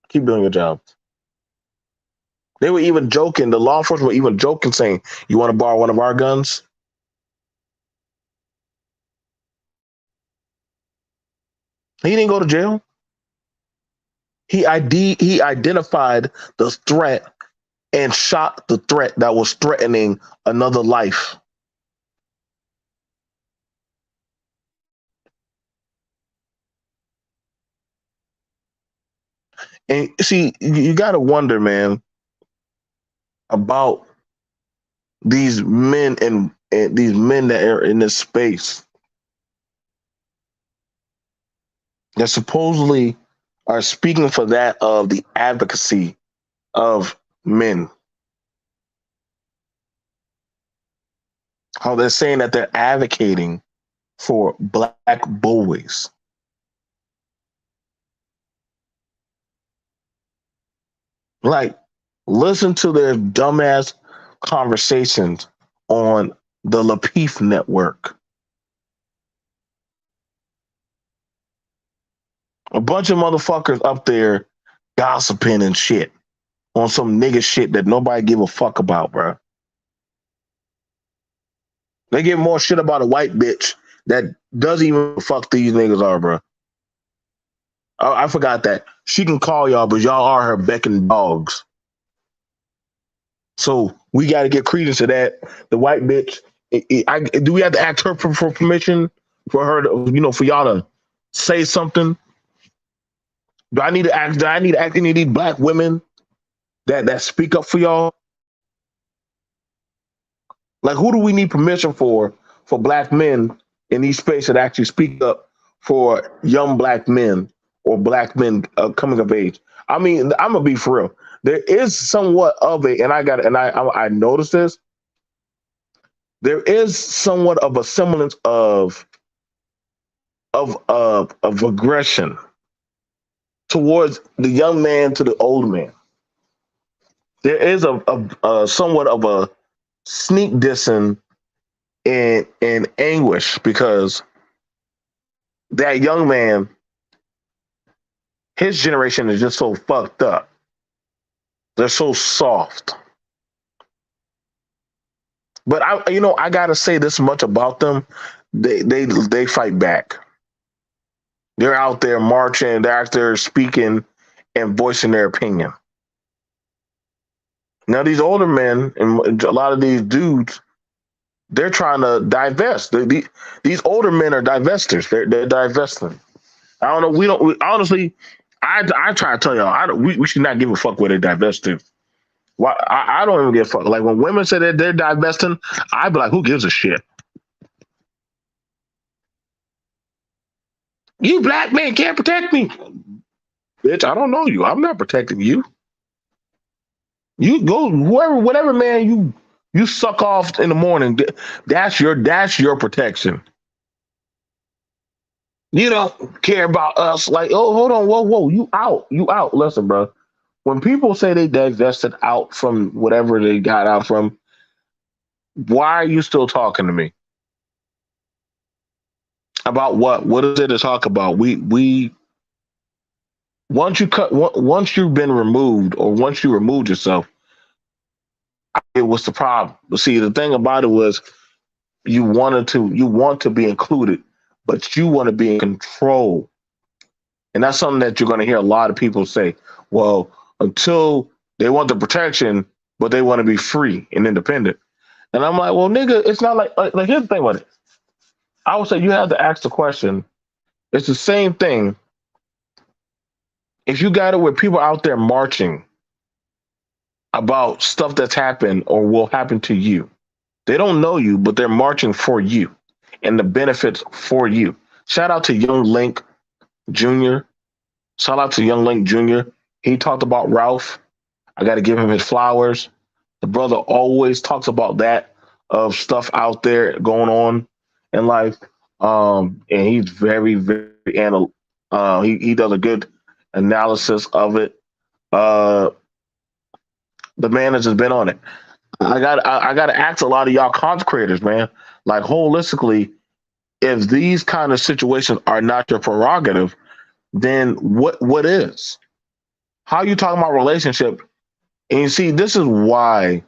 Keep doing your job. They were even joking. The law enforcement were even joking, saying, "You want to borrow one of our guns?" He didn't go to jail. He identified the threat and shot the threat that was threatening another life. And see, you got to wonder, man, about these men and these men that are in this space that supposedly are speaking for that of the advocacy of men. How they're saying that they're advocating for black boys. Like, listen to their dumbass conversations on the Lapeef network. A bunch of motherfuckers up there gossiping and shit on some nigga shit that nobody give a fuck about, bro. They give more shit about a white bitch that doesn't even fuck these niggas are, bro. I forgot that. She can call y'all, but y'all are her becking dogs. So we got to get credence to that. The white bitch. Do we have to ask her for permission for her to, for y'all to say something? Do I need to ask? Do I need to ask any of these black women that speak up for y'all? Like, who do we need permission for black men in these spaces that actually speak up for young black men or black men coming of age? I mean, I'm gonna be for real. There is somewhat of it, and I noticed this. There is somewhat of a semblance of aggression towards the young man to the old man. There is a somewhat of a sneak dissing and anguish because that young man, his generation is just so fucked up. They're so soft. But I gotta say this much about them. They fight back. They're out there marching, they're out there speaking and voicing their opinion. Now these older men and a lot of these dudes, they're trying to divest. These older men are divestors. They're divesting. I don't know. Honestly, I try to tell y'all, we should not give a fuck where they divesting. Why I don't even give a fuck. Like when women say that they're divesting, I be like, who gives a shit? You black men can't protect me. Bitch, I don't know you. I'm not protecting you. You go whatever man you suck off in the morning. That's your protection. You don't care about us. Like, oh, hold on, whoa, you out. Listen, bro. When people say they divested out from whatever they got out from, why are you still talking to me about what? What is it to talk about? We once you've been removed or once you removed yourself, it was the problem. But see, the thing about it was you want to be included, but you want to be in control. And that's something that you're going to hear a lot of people say. Well, until they want the protection, but they want to be free and independent. And I'm like, well, nigga, it's not like here's the thing with it. I would say you have to ask the question. It's the same thing. If you got it where people out there marching about stuff that's happened or will happen to you, they don't know you, but they're marching for you and the benefits for you. Shout out to Young Link Jr. Shout out to Young Link Jr. He talked about Ralph. I got to give him his flowers. The brother always talks about that of stuff out there going on in life. And he's very, very he does a good analysis of it. Uh, the man has just been on it. I got to ask a lot of y'all content creators, man. Like holistically, if these kind of situations are not your prerogative, then what is? How you talking about relationship? And you see, this is why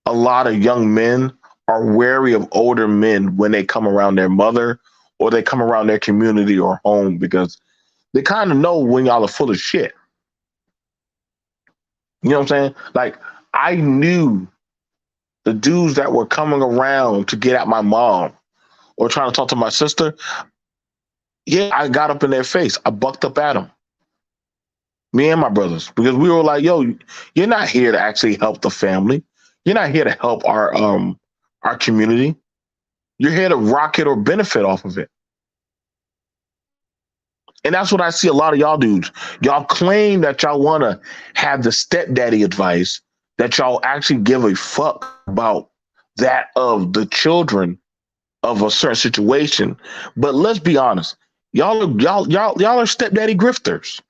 a lot of young men are wary of older men when they come around their mother or they come around their community or home because they kind of know when y'all are full of shit. You know what I'm saying? Like I knew the dudes that were coming around to get at my mom or trying to talk to my sister. Yeah, I got up in their face. I bucked up at them. Me and my brothers, because we were like, "Yo, you're not here to actually help the family. You're not here to help our community. You're here to rock it or benefit off of it." And that's what I see a lot of y'all dudes. Y'all claim that y'all want to have the stepdaddy advice, that y'all actually give a fuck about that of the children of a certain situation. But let's be honest, y'all are stepdaddy grifters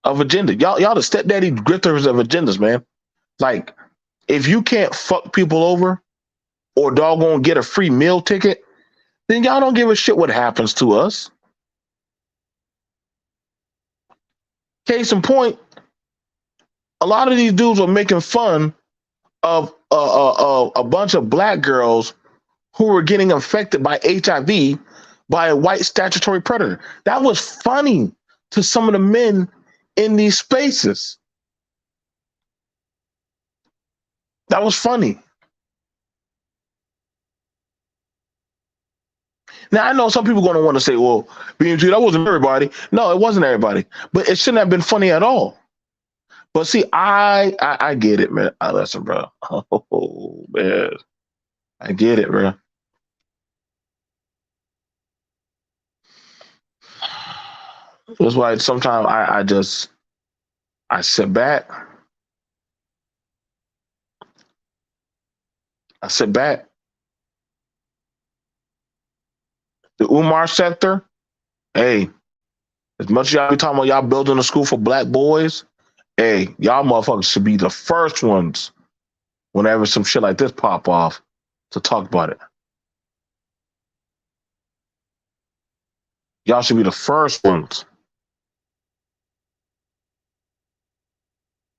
of agenda. Y'all the stepdaddy grifters of agendas, man. Like if you can't fuck people over or doggone get a free meal ticket, then y'all don't give a shit what happens to us. Case in point, a lot of these dudes are making fun of a bunch of black girls who were getting infected by HIV by a white statutory predator. That was funny to some of the men in these spaces. That was funny. Now I know some people are going to want to say, "Well, BMG, that wasn't everybody." No, it wasn't everybody, but it shouldn't have been funny at all. But see, I get it, man. Listen, bro. Oh man, I get it, bro. That's why sometimes I sit back. I sit back. The Umar sector, hey, as much as y'all be talking about y'all building a school for black boys, hey, y'all motherfuckers should be the first ones whenever some shit like this pop off to talk about it. Y'all should be the first ones.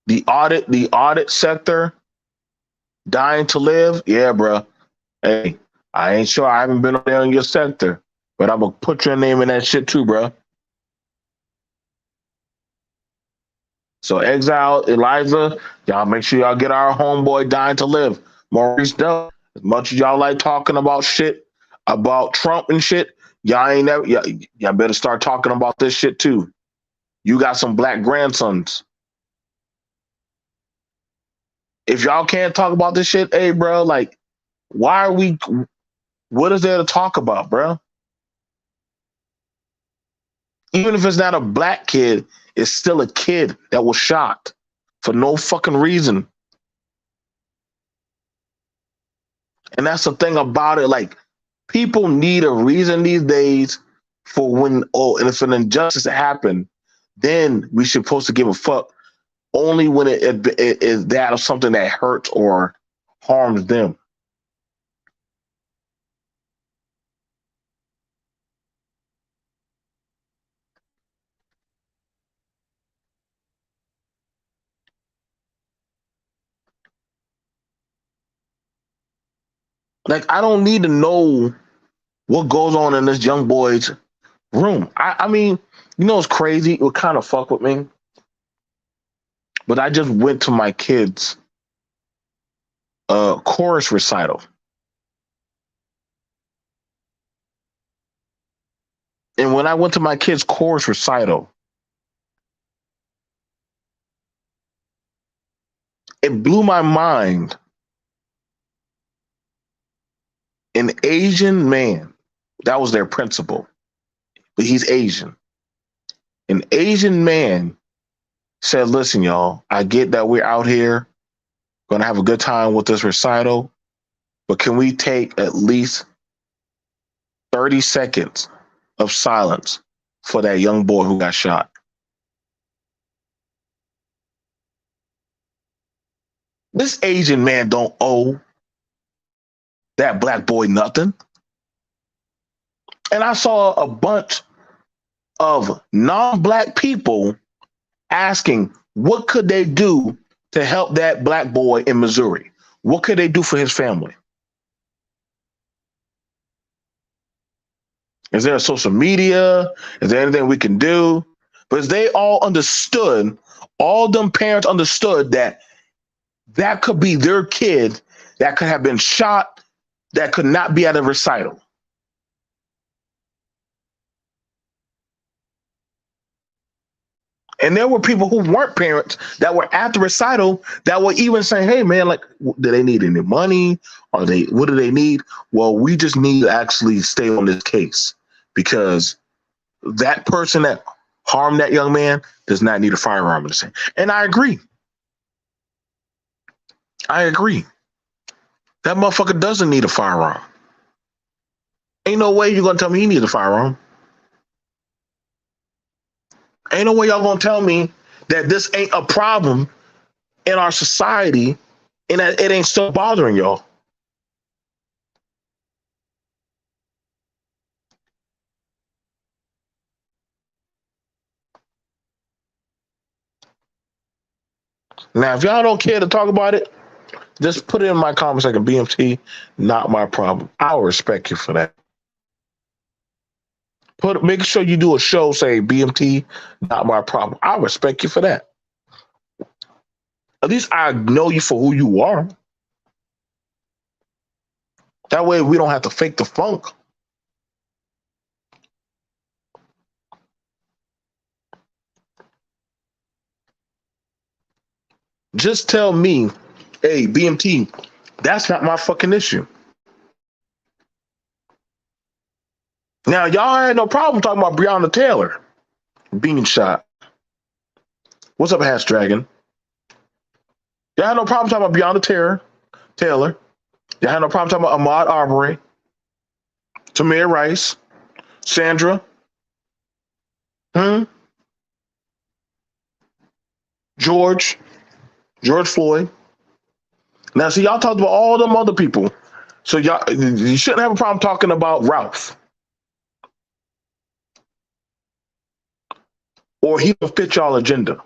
The audit sector, dying to live, yeah, bro. Hey, I ain't sure. I haven't been there in your sector, but I'm gonna put your name in that shit too, bro. So Exile, Eliza, y'all make sure y'all get our homeboy dying to live. Maurice Dell. As much as y'all like talking about shit about Trump and shit, y'all ain't never y'all better start talking about this shit too. You got some black grandsons. If y'all can't talk about this shit, hey bro, like why are we what is there to talk about, bro? Even if it's not a black kid, it's still a kid that was shot for no fucking reason. And that's the thing about it. Like, people need a reason these days for when, oh, and if an injustice happened, then we should supposed to give a fuck only when it is that of something that hurts or harms them. Like, I don't need to know what goes on in this young boy's room. I mean, you know, it's crazy. It would kind of fuck with me. But I just went to my kids' chorus recital. And when I went to my kids' chorus recital, it blew my mind. An Asian man, that was their principal, but he's Asian. An Asian man said, "Listen, y'all, I get that we're out here going to have a good time with this recital, but can we take at least 30 seconds of silence for that young boy who got shot. This Asian man don't owe that black boy nothing. And I saw a bunch of non-black people asking what could they do to help that black boy in Missouri? What could they do for his family? Is there a social media? Is there anything we can do? Because they all understood, all them parents understood that that could be their kid that could have been shot, that could not be at a recital. And there were people who weren't parents that were at the recital that were even saying, hey, man, like, do they need any money? What do they need? Well, we just need to actually stay on this case because that person that harmed that young man does not need a firearm in the same. And I agree. That motherfucker doesn't need a firearm. Ain't no way you're going to tell me he needs a firearm. Ain't no way y'all going to tell me that this ain't a problem in our society and that it ain't still bothering y'all. Now, if y'all don't care to talk about it, just put it in my comment section. BMT, not my problem. I'll respect you for that. Make sure you do a show, say BMT, not my problem. I'll respect you for that. At least I know you for who you are. That way we don't have to fake the funk. Just tell me, hey, BMT, that's not my fucking issue. Now, y'all had no problem talking about Breonna Taylor being shot. What's up, Hash Dragon? Y'all had no problem talking about Breonna Taylor. Y'all had no problem talking about Ahmaud Arbery, Tamir Rice, Sandra. George Floyd. Now, see, y'all talked about all them other people. So y'all, you shouldn't have a problem talking about Ralph. Or he will fit y'all agenda.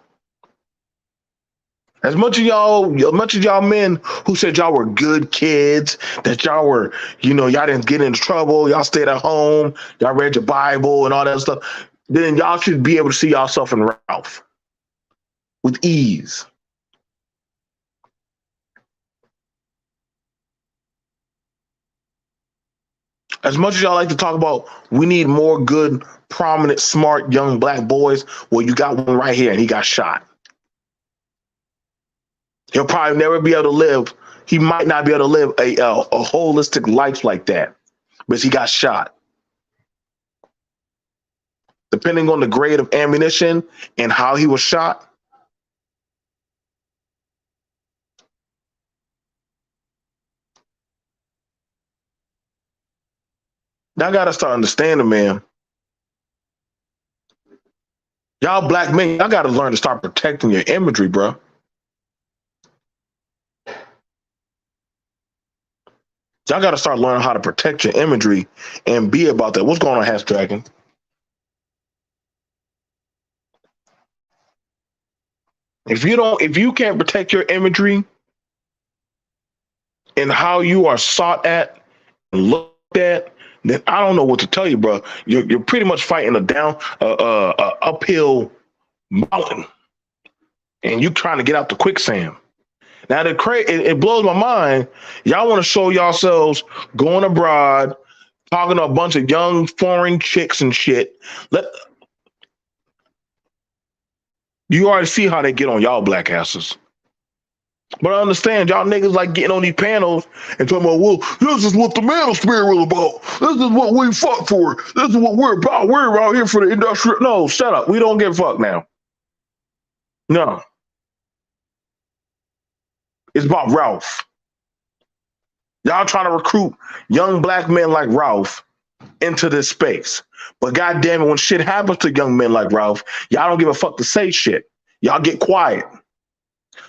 As much of y'all men who said y'all were good kids, that y'all were, y'all didn't get into trouble, y'all stayed at home, y'all read your Bible and all that stuff, then y'all should be able to see yourself in Ralph with ease. As much as y'all like to talk about, we need more good, prominent, smart, young black boys. Well, you got one right here and he got shot. He'll probably never be able to live. He might not be able to live a holistic life like that because he got shot. Depending on the grade of ammunition and how he was shot. Y'all got to start understanding, man. Y'all black men, y'all got to learn to start protecting your imagery, bro. Y'all got to start learning how to protect your imagery and be about that. What's going on, Hash Dragon? If you can't protect your imagery and how you are sought at and looked at, then I don't know what to tell you, bro. You're pretty much fighting a uphill mountain, and you trying to get out the quicksand. Now it blows my mind. Y'all want to show yourselves going abroad, talking to a bunch of young foreign chicks and shit. You already see how they get on y'all black asses. But I understand y'all niggas like getting on these panels and talking about, well, this is what the manosphere is about. This is what we fuck for. This is what we're about. We're out here for the industrial. No, shut up. We don't give a fuck now. No. It's about Ralph. Y'all trying to recruit young black men like Ralph into this space. But goddamn it, when shit happens to young men like Ralph, y'all don't give a fuck to say shit. Y'all get quiet.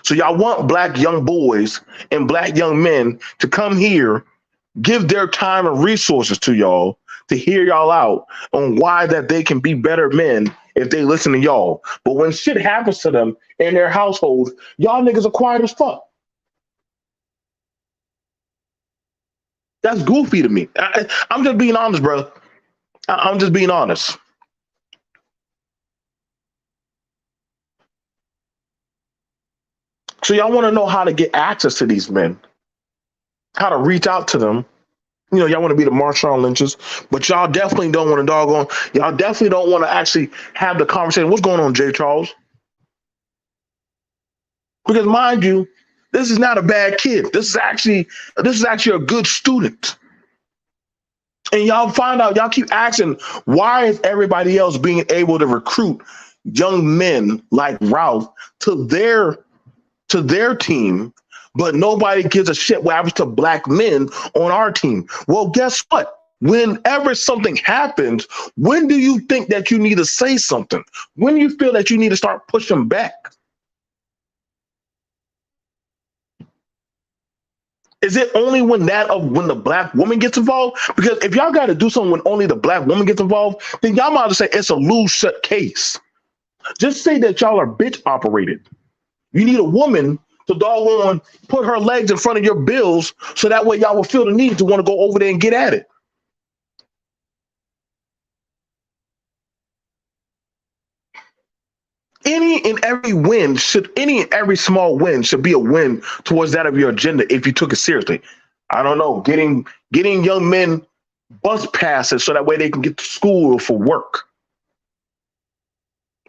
So y'all want black young boys and black young men to come here, give their time and resources to y'all to hear y'all out on why that they can be better men if they listen to y'all. But when shit happens to them in their households, y'all niggas are quiet as fuck. That's goofy to me. I'm just being honest, bro. I'm just being honest. So y'all want to know how to get access to these men, how to reach out to them. You know, y'all want to be the Marshawn Lynches, but y'all definitely don't want to doggone. Y'all definitely don't want to actually have the conversation. What's going on, Jay Charles? Because mind you, this is not a bad kid. This is actually a good student. And y'all find out, y'all keep asking, why is everybody else being able to recruit young men like Ralph to their team, but nobody gives a shit what happens to black men on our team? Well, guess what? Whenever something happens, when do you think that you need to say something? When do you feel that you need to start pushing back? Is it only when the black woman gets involved? Because if y'all got to do something when only the black woman gets involved, then y'all might as well say it's a loose shut case. Just say that y'all are bitch operated. You need a woman to doggone put her legs in front of your bills so that way y'all will feel the need to want to go over there and get at it. Any and every small win should be a win towards that of your agenda if you took it seriously. I don't know, getting young men bus passes so that way they can get to school for work.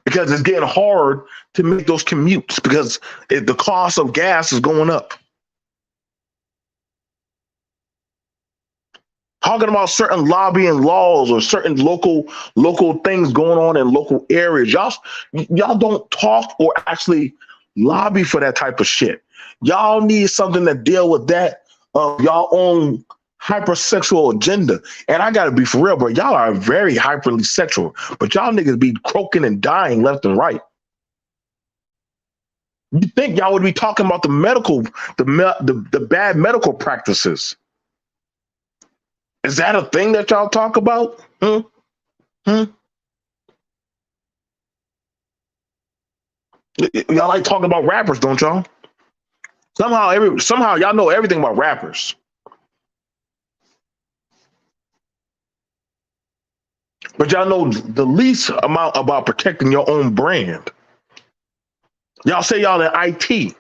Because it's getting hard to make those commutes because the cost of gas is going up. Talking about certain lobbying laws or certain local things going on in local areas. Y'all don't talk or actually lobby for that type of shit. Y'all need something to deal with that of y'all own hypersexual agenda. And I gotta be for real, bro. Y'all are very hyperly sexual, but y'all niggas be croaking and dying left and right. You think y'all would be talking about the bad medical practices? Is that a thing that y'all talk about? Hmm? Hmm? Y'all like talking about rappers, don't y'all? Somehow y'all know everything about rappers. But y'all know the least amount about protecting your own brand. Y'all say y'all in IT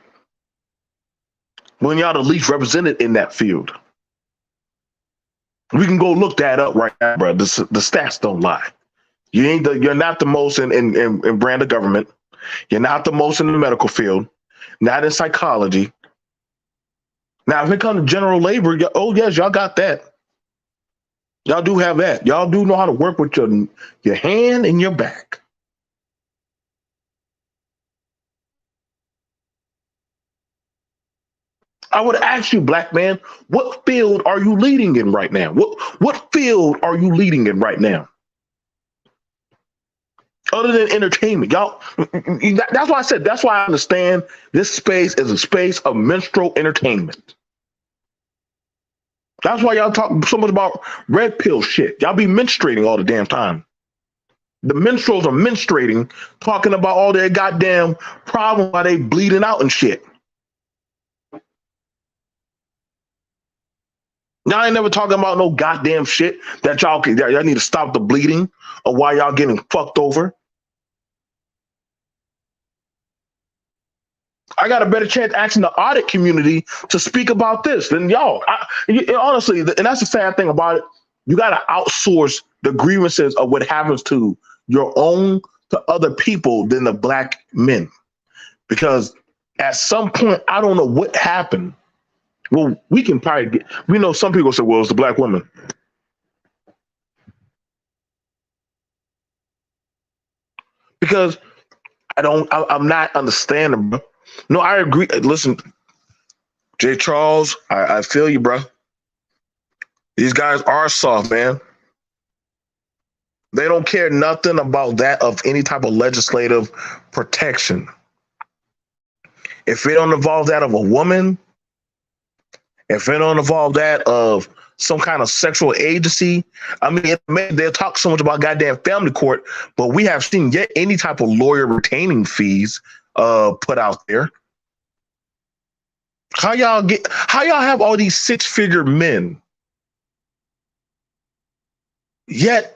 when y'all the least represented in that field. We can go look that up right now, bro. The stats don't lie. You're not the most in brand of government. You're not the most in the medical field, not in psychology. Now, if it comes to general labor, oh yes, y'all got that. Y'all do have that. Y'all do know how to work with your hand and your back. I would ask you, black man, what field are you leading in right now? What field are you leading in right now? Other than entertainment, y'all. That's why I said. That's why I understand this space is a space of minstrel entertainment. That's why y'all talk so much about red pill shit. Y'all be menstruating all the damn time. The minstrels are menstruating, talking about all their goddamn problems while they bleeding out and shit. Y'all ain't never talking about no goddamn shit that y'all need to stop the bleeding or why y'all getting fucked over. I got a better chance asking the audit community to speak about this than y'all. Honestly, and that's the sad thing about it. You got to outsource the grievances of what happens to your own to other people than the black men. Because at some point, I don't know what happened. Well, we know some people say, well, it's the black woman. Because I'm not understanding, bro. No, I agree. Listen, Jay Charles, I feel you, bro. These guys are soft, man. They don't care nothing about that of any type of legislative protection. If it don't involve that of a woman, if it don't involve that of some kind of sexual agency, I mean, they'll talk so much about goddamn family court, but we have seen yet any type of lawyer retaining fees put out there. How y'all have all these six-figure men, yet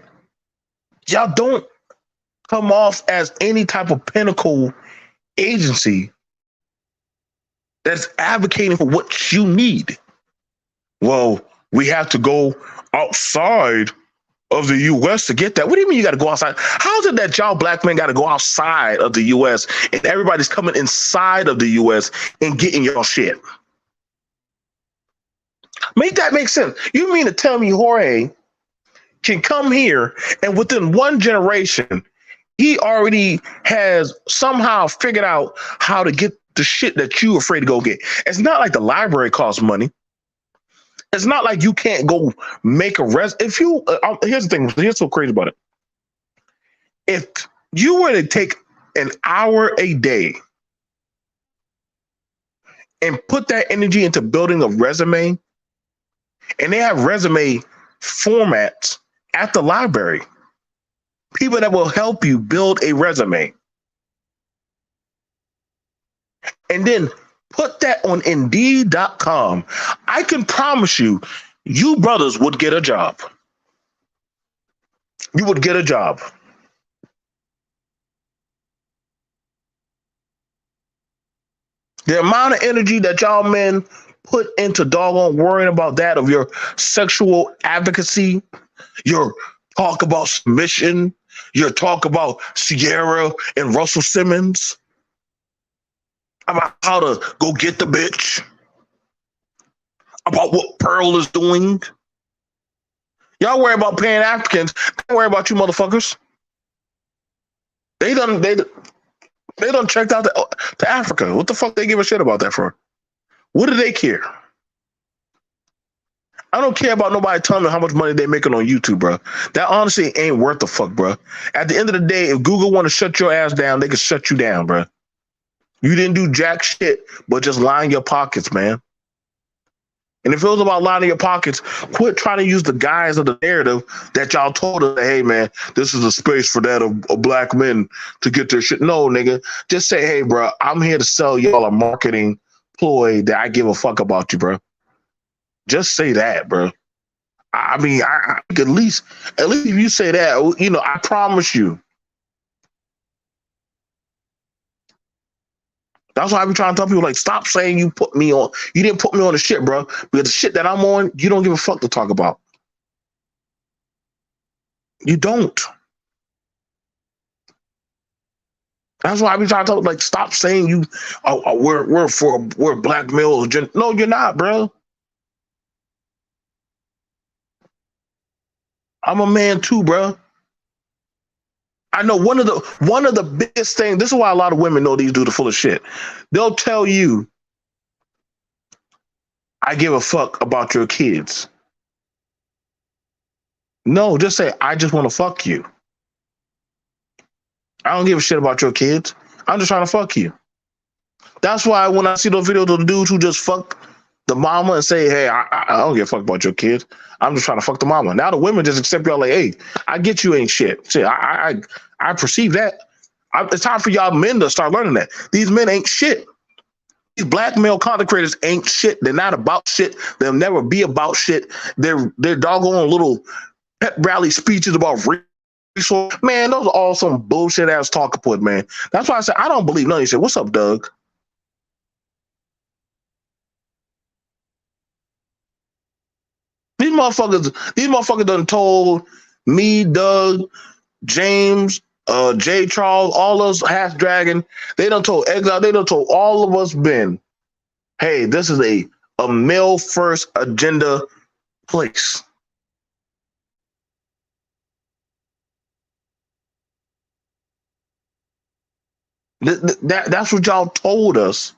y'all don't come off as any type of pinnacle agency that's advocating for what you need? Well, we have to go outside of the U.S. to get that. What do you mean you got to go outside? How is it that y'all black men got to go outside of the U.S. and everybody's coming inside of the U.S. and getting y'all shit? Make that make sense. You mean to tell me Jorge can come here and within one generation, he already has somehow figured out how to get the shit that you afraid to go get? It's not like the library costs money. It's not like you can't go make a if you here's the thing. Here's what's crazy about it. If you were to take an hour a day and put that energy into building a resume, and they have resume formats at the library, people that will help you build a resume, and then put that on Indeed.com, I can promise you, you brothers would get a job. You would get a job. The amount of energy that y'all men put into doggone worrying about that of your sexual advocacy, your talk about submission, your talk about Sierra and Russell Simmons, about how to go get the bitch, about what Pearl is doing. Y'all worry about paying Africans. Don't worry about you motherfuckers. They done checked out to Africa. What the fuck they give a shit about that for? What do they care? I don't care about nobody telling me how much money they making on YouTube, bro. That honestly ain't worth the fuck, bro. At the end of the day, if Google want to shut your ass down, they can shut you down, bro. You didn't do jack shit, but just line your pockets, man. And if it was about lining your pockets, quit trying to use the guise of the narrative that y'all told us, hey, man, this is a space for that of black men to get their shit. No, nigga. Just say, hey, bro, I'm here to sell y'all a marketing ploy that I give a fuck about you, bro. Just say that, bro. I mean, I at least if you say that, you know, I promise you. That's why I be trying to tell people, like, stop saying you put me on. You didn't put me on the shit, bro. Because the shit that I'm on, you don't give a fuck to talk about. You don't. That's why I be trying to tell, like, stop saying you. We're black male. No, you're not, bro. I'm a man too, bro. I know one of the biggest things. This is why a lot of women know these dudes are full of shit. They'll tell you, I give a fuck about your kids. No, just say, I just want to fuck you. I don't give a shit about your kids. I'm just trying to fuck you. That's why when I see those videos of the dudes who just fuck the mama and say, hey, I don't give a fuck about your kids. I'm just trying to fuck the mama. Now the women just accept y'all like, hey, I get you ain't shit. See, I perceive that. It's time for y'all men to start learning that. These men ain't shit. These black male content creators ain't shit. They're not about shit. They'll never be about shit. They're doggone little pep rally speeches about resource. Man, those are all some bullshit ass talking point, man. That's why I said I don't believe none of you shit. What's up, Doug? These motherfuckers done told me, Doug, James, J. Charles, all us Half Dragon, they done told Exile, they done told all of us Ben, hey, this is a male first agenda place. That's what y'all told us.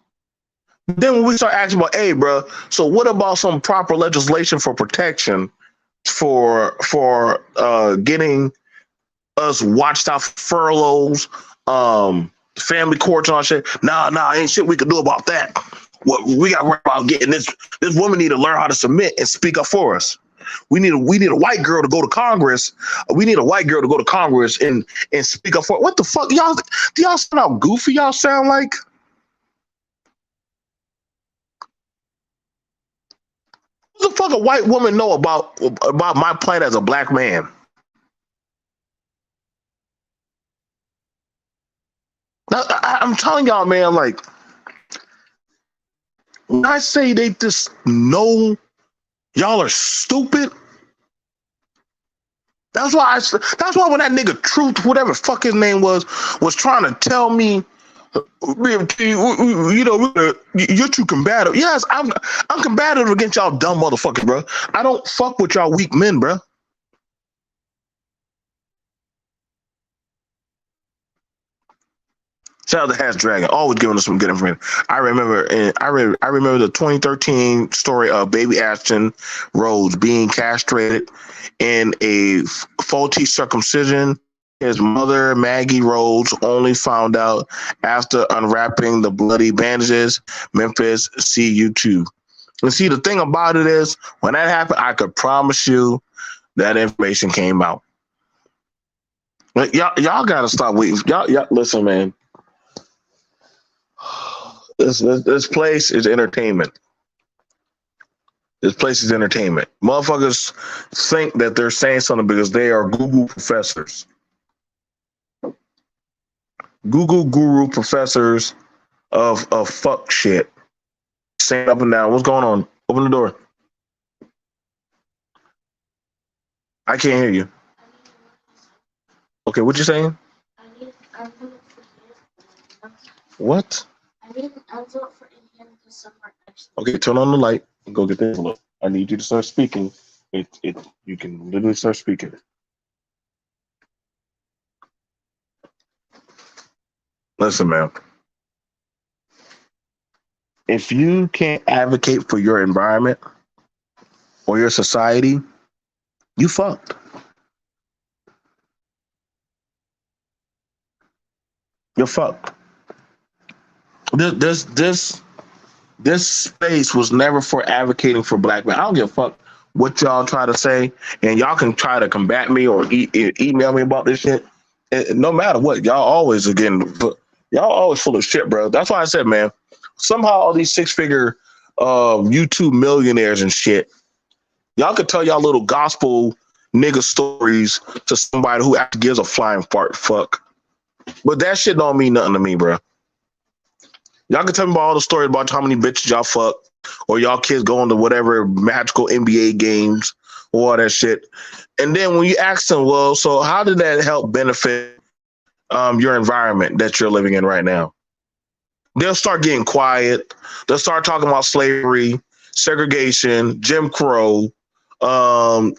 Then when we start asking about, hey, bro, so what about some proper legislation for protection for getting us watched out for furloughs, family courts and all that shit. Nah, ain't shit we can do about that. What we got to worry about getting this woman need to learn how to submit and speak up for us. We need a white girl to go to Congress. We need a white girl to go to Congress and speak up for. What the fuck, y'all? Do y'all sound how goofy y'all sound like? What the fuck a white woman know about my plight as a black man? Now, I'm telling y'all, man. Like, when I say they just know y'all are stupid. That's why when that nigga Truth, whatever fuck his name was trying to tell me, you know, you're too combative. Yes, I'm combative against y'all dumb motherfuckers, bro. I don't fuck with y'all weak men, bro. Shout out to Hatch Dragon, always giving us some good information. I remember the 2013 story of baby Ashton Rhodes being castrated in a faulty circumcision. His mother, Maggie Rhodes, only found out after unwrapping the bloody bandages. Memphis, see you too. And see, the thing about it is, when that happened, I could promise you that information came out. Like, y'all gotta stop waiting. Y'all listen, man. This place is entertainment. This place is entertainment. Motherfuckers think that they're saying something because they are Google professors. Google guru professors of fuck shit. Saying up and down. What's going on? Open the door. I can't hear you. Okay, what you saying? What? Okay, turn on the light and go get this look. I need you to start speaking. You can literally start speaking. Listen, man. If you can't advocate for your environment or your society, you fucked. You're fucked. This space was never for advocating for black men. I don't give a fuck what y'all try to say, and y'all can try to combat me or email me about this shit. No matter what, y'all always full of shit, bro. That's why I said, man, somehow all these 6-figure YouTube millionaires and shit, y'all could tell y'all little gospel nigga stories to somebody who actually gives a flying fuck. But that shit don't mean nothing to me, bro. Y'all can tell me about all the stories about how many bitches y'all fuck, or y'all kids going to whatever magical NBA games or all that shit. And then when you ask them, well, so how did that help benefit your environment that you're living in right now? They'll start getting quiet. They'll start talking about slavery, segregation, Jim Crow, the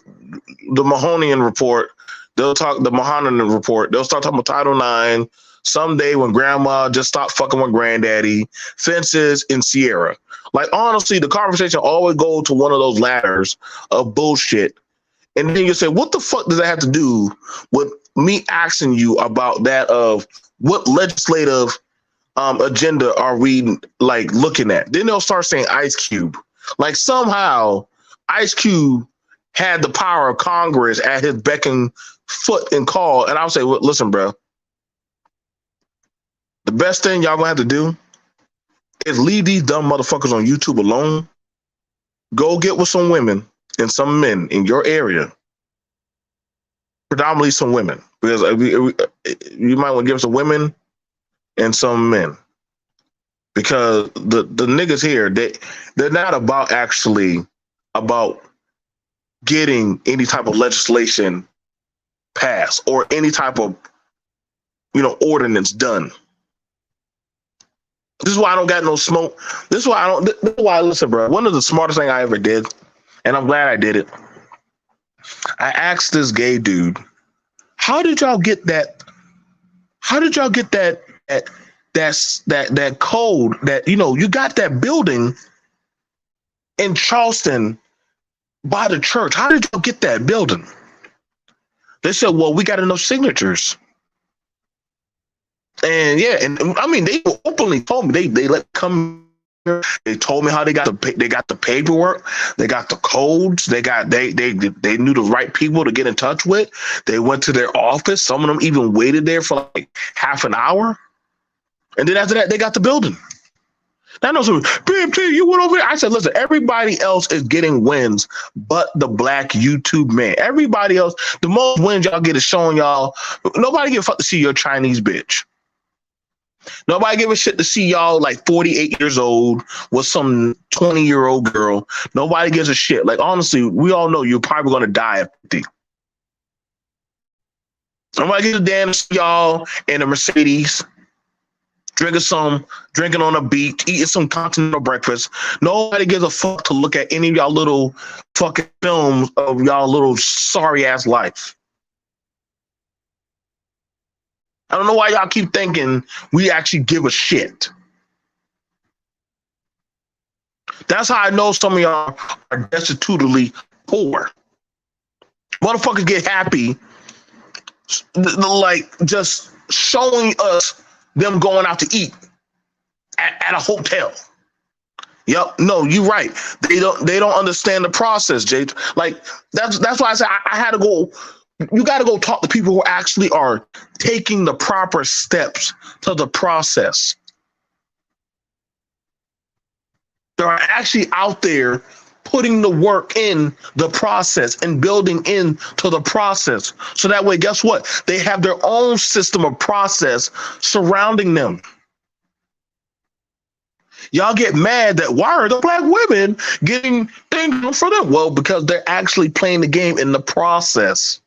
Mahonian report. They'll talk the Mahonian report. They'll start talking about Title IX. Someday when grandma just stopped fucking with granddaddy, fences in Sierra. Like, honestly, the conversation always goes to one of those ladders of bullshit. And then you say, what the fuck does that have to do with me asking you about that of what legislative agenda are we like looking at? Then they'll start saying Ice Cube. Like, somehow Ice Cube had the power of Congress at his beck and foot and call. And I'll say, well, listen, bro. The best thing y'all gonna have to do is leave these dumb motherfuckers on YouTube alone. Go get with some women and some men in your area, predominantly some women, because you might want to give some women and some men, because the niggas here, they're not about actually about getting any type of legislation passed or any type of ordinance done. This is why I don't got no smoke. This is why listen, bro. One of the smartest thing I ever did, and I'm glad I did it. I asked this gay dude, how did y'all get that? How did y'all get that code that, you got that building in Charleston by the church? How did y'all get that building? They said, well, we got enough signatures. And yeah, and I mean, they openly told me they let come. They told me how they got the paperwork, they got the codes, they knew the right people to get in touch with. They went to their office. Some of them even waited there for like half an hour, and then after that, they got the building. I know some BMT. You went over here. I said, listen, everybody else is getting wins, but the black YouTube man. Everybody else, the most wins y'all get is showing y'all. Nobody give a fuck to see your Chinese bitch. Nobody give a shit to see y'all like 48 years old with some 20-year-old girl. Nobody gives a shit. Like, honestly, we all know you're probably going to die at 50. Nobody gives a damn to see y'all in a Mercedes, drinking on a beach, eating some continental breakfast. Nobody gives a fuck to look at any of y'all little fucking films of y'all little sorry-ass life. I don't know why y'all keep thinking we actually give a shit. That's how I know some of y'all are destitutely poor. Motherfuckers get happy, like just showing us them going out to eat at a hotel. Yep, no, you're right. They don't understand the process, Jay. Like that's why I said I had to go. You got to go talk to people who actually are taking the proper steps to the process. They're actually out there putting the work in the process and building into the process. So that way, guess what? They have their own system of process surrounding them. Y'all get mad that why are the black women getting things for them? Well, because they're actually playing the game in the process.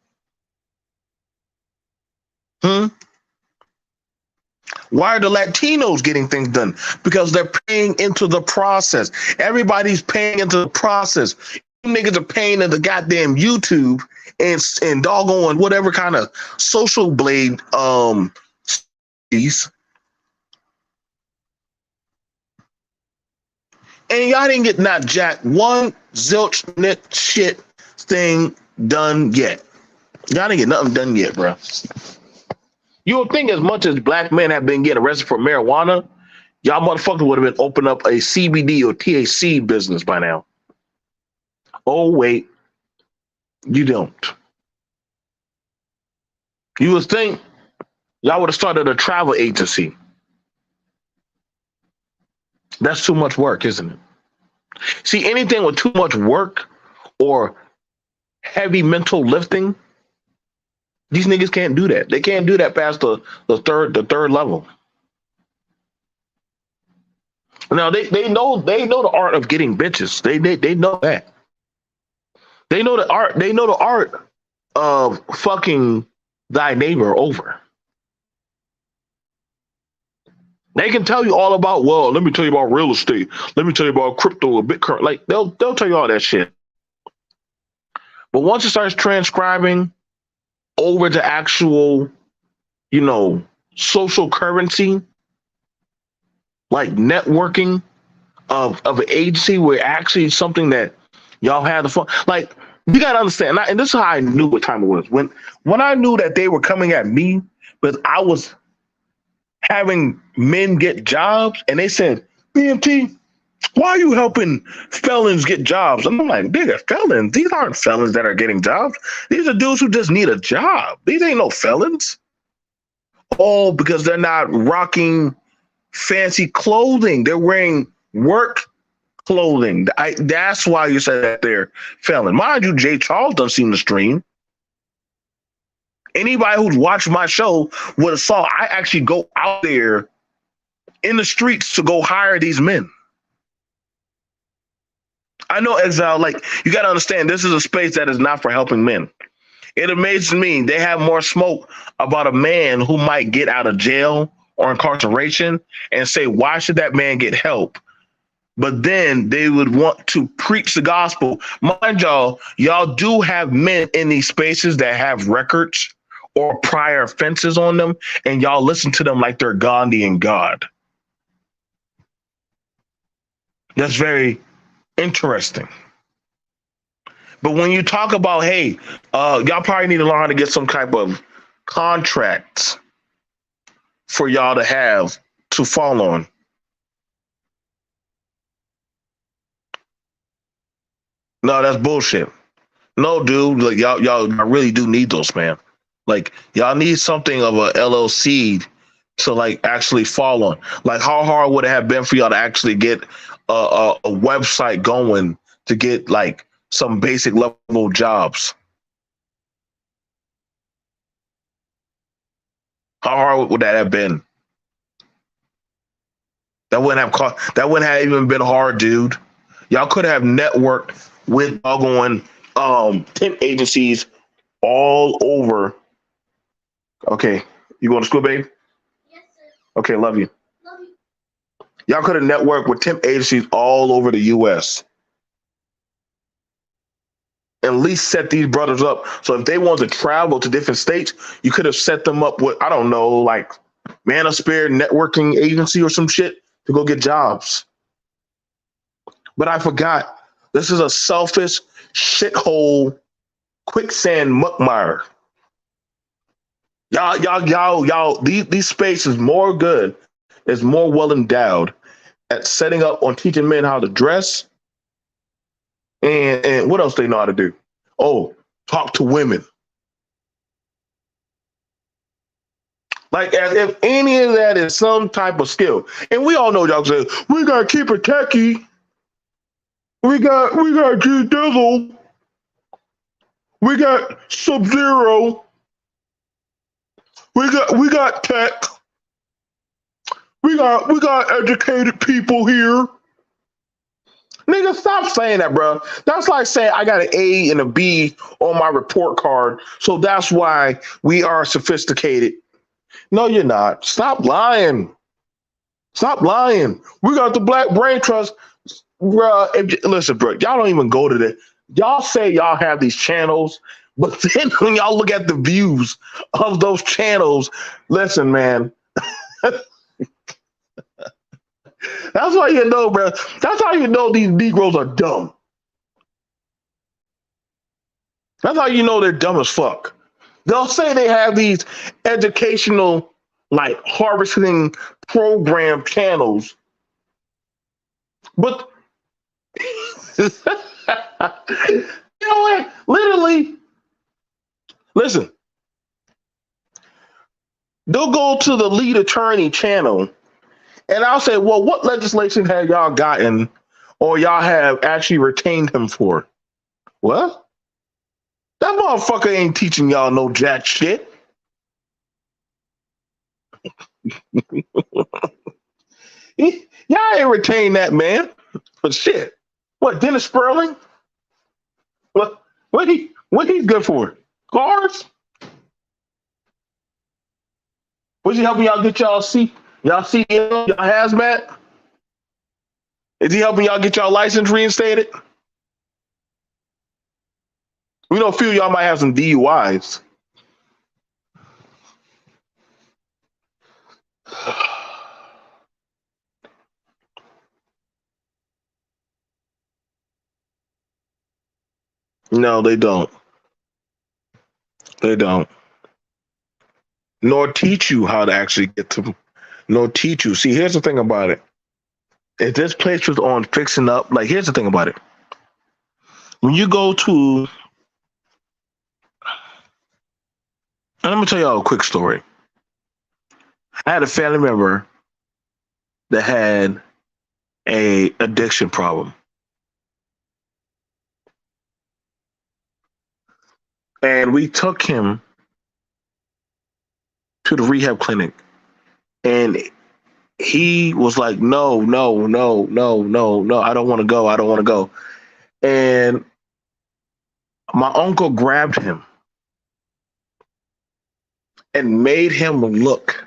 Why are the Latinos getting things done? Because they're paying into the process. Everybody's paying into the process. You niggas are paying into goddamn YouTube and doggone whatever kind of social blade these. And y'all didn't get not jack one zilch shit thing done yet. Y'all didn't get nothing done yet, bro. You would think as much as black men have been getting arrested for marijuana, y'all motherfuckers would have been opening up a CBD or THC business by now. Oh, wait. You don't. You would think y'all would have started a travel agency. That's too much work, isn't it? See, anything with too much work or heavy mental lifting, these niggas can't do that. They can't do that past the third level. Now they know the art of getting bitches. They know that. They know the art of fucking thy neighbor over. They can tell you all about, well, let me tell you about real estate. Let me tell you about crypto or Bitcoin. Like they'll tell you all that shit. But once it starts transcribing over to actual, social currency, like networking of an agency where actually something that y'all had the fun. Like, you gotta understand, and this is how I knew what time it was. When I knew that they were coming at me, but I was having men get jobs, and they said, BMT, why are you helping felons get jobs? And I'm like, nigga, felons? These aren't felons that are getting jobs. These are dudes who just need a job. These ain't no felons. Oh, because they're not rocking fancy clothing. They're wearing work clothing. That's why you said that they're felon. Mind you, Jay Charles doesn't seem to stream. Anybody who's watched my show would have saw I actually go out there in the streets to go hire these men. I know, Exile, like, you got to understand, this is a space that is not for helping men. It amazes me they have more smoke about a man who might get out of jail or incarceration and say, why should that man get help? But then they would want to preach the gospel. Mind y'all do have men in these spaces that have records or prior offenses on them, and y'all listen to them like they're Gandhi and God. That's very interesting. But when you talk about, hey, y'all probably need to learn how to get some type of contracts for y'all to have to fall on. No, that's bullshit. No, dude, like y'all really do need those, man. Like y'all need something of a LLC to like actually fall on. Like how hard would it have been for y'all to actually get a website going to get like some basic level jobs? How hard would that have been? That wouldn't have cost. That wouldn't have even been hard, dude. Y'all could have networked with doggone temp agencies all over. Okay, you going to school, babe? Okay, love you. Y'all could have networked with temp agencies all over the U.S. and at least set these brothers up. So if they want to travel to different states, you could have set them up with, I don't know, like Manosphere networking agency or some shit to go get jobs. But I forgot. This is a selfish shithole quicksand muckmire. Y'all, these spaces more good, is more well endowed at setting up on teaching men how to dress and what else they know how to do. Oh, talk to women. Like as if any of that is some type of skill. And we all know y'all say, we gotta keep it techie. We got G Dizzle. We got Sub Zero. We got tech. We got educated people here. Nigga, stop saying that, bro. That's like saying I got an A and a B on my report card, so that's why we are sophisticated. No, you're not. Stop lying. Stop lying. We got the Black Brain Trust, bro. Listen, bro, y'all don't even go to the. Y'all say y'all have these channels, but then when y'all look at the views of those channels, listen, man. That's why you know, bro. That's how you know these Negroes are dumb. That's how you know they're dumb as fuck. They'll say they have these educational, like harvesting program channels, but you know what? Literally, listen. They'll go to the lead attorney channel, and I'll say, "Well, what legislation have y'all gotten, or y'all have actually retained him for?" What? That motherfucker ain't teaching y'all no jack shit. Y'all ain't retained that man for shit. What, Dennis Sperling? What he's good for? Cars? Was he helping y'all get y'all see y'all hazmat? Is he helping y'all get y'all license reinstated? We know a few of y'all might have some DUIs. No, they don't. They don't. Nor teach you how to actually get to, nor teach you. See, here's the thing about it. If this place was on fixing up, like, here's the thing about it. When you go to, and I'm gonna tell y'all a quick story. I had a family member that had a addiction problem, and we took him to the rehab clinic, and he was like, no, no, no, no, no, no, I don't want to go. I don't want to go. And my uncle grabbed him and made him look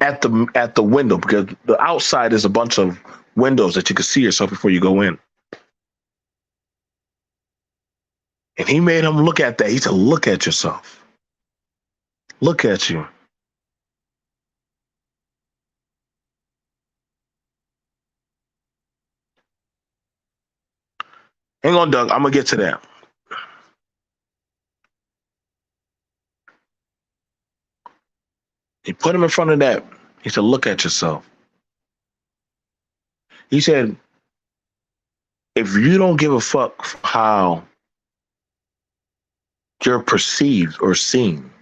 at the window, because the outside is a bunch of windows that you can see yourself before you go in. And he made him look at that. He said, look at yourself. Look at you. Hang on, Doug. I'm gonna get to that. He put him in front of that. He said, "Look at yourself." He said, "If you don't give a fuck for how you're perceived or seen,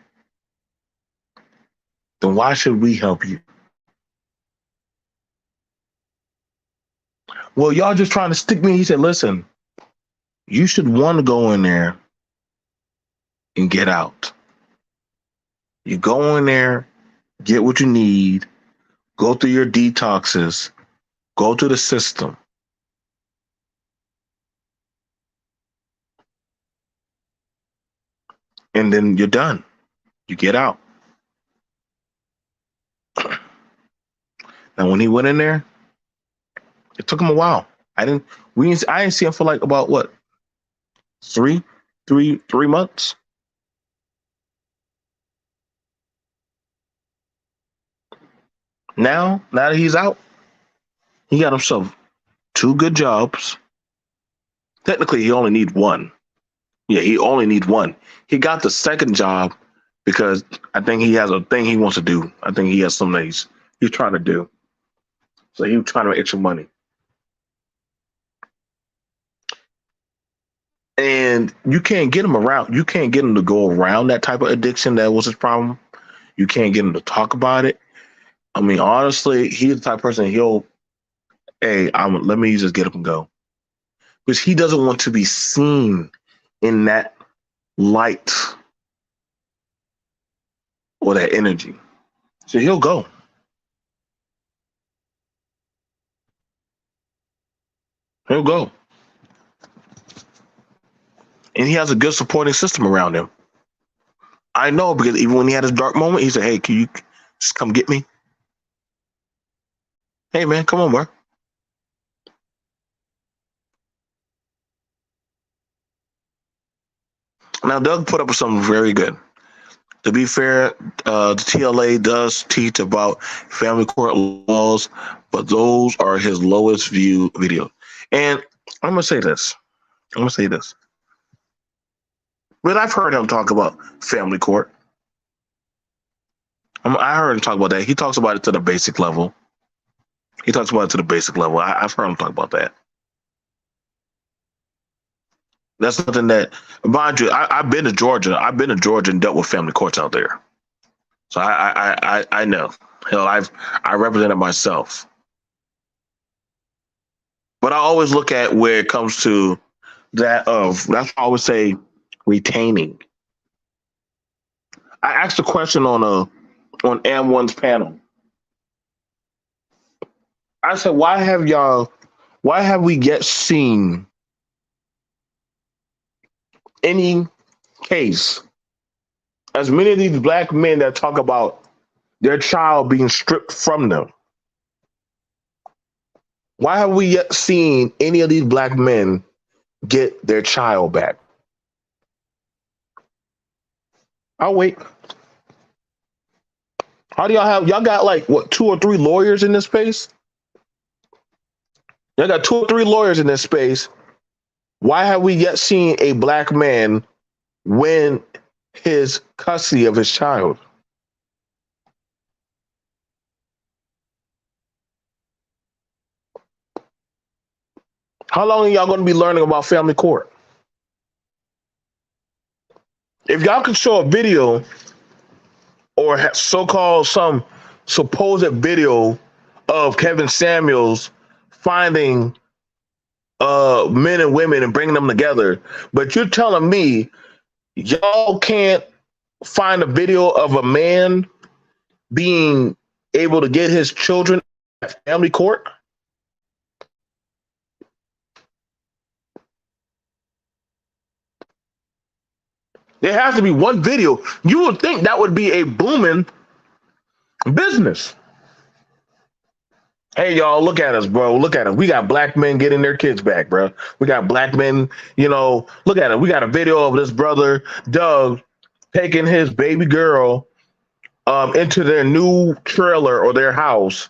then why should we help you?" Well, y'all just trying to stick me. He said, "Listen, you should want to go in there and get out. You go in there, get what you need, go through your detoxes, go through the system, and then you're done. You get out." Now, when he went in there, it took him a while. I didn't see him for like about what, three months. Now that he's out, he got himself 2 good jobs. Technically, he only need one. Yeah, he only need one. He got the second job because I think he has a thing he wants to do. I think he has something that he's trying to do. So he was trying to make extra money. And you can't get him around. You can't get him to go around that type of addiction that was his problem. You can't get him to talk about it. I mean, honestly, he's the type of person let me just get up and go. Because he doesn't want to be seen in that light or that energy. So he'll go. He'll go. And he has a good supporting system around him. I know, because even when he had his dark moment, he said, "Hey, can you just come get me? Hey, man, come on, bro." Now, Doug put up with something very good. To be fair, the TLA does teach about family court laws, but those are his lowest view videos. And I'm going to say this. But I've heard him talk about family court. I heard him talk about that. He talks about it to the basic level. I've heard him talk about that. That's something that, mind you, I've been to Georgia. And dealt with family courts out there. So I know. Hell, I represented myself. But I always look at where it comes to that's why I always say retaining. I asked a question on AM1's panel. I said, why have we yet seen any case, as many of these black men that talk about their child being stripped from them? Why have we yet seen any of these black men get their child back? I'll wait. How do y'all got like what, 2 or 3 lawyers in this space? Y'all got 2 or 3 lawyers in this space. Why have we yet seen a black man win his custody of his child? How long are y'all going to be learning about family court? If y'all could show a video or so-called some supposed video of Kevin Samuels finding men and women and bringing them together, but you're telling me y'all can't find a video of a man being able to get his children at family court? There has to be one video. You would think that would be a booming business. Hey, y'all, look at us, bro. Look at us. We got black men getting their kids back, bro. We got black men, look at it. We got a video of this brother, Doug, taking his baby girl into their new trailer or their house.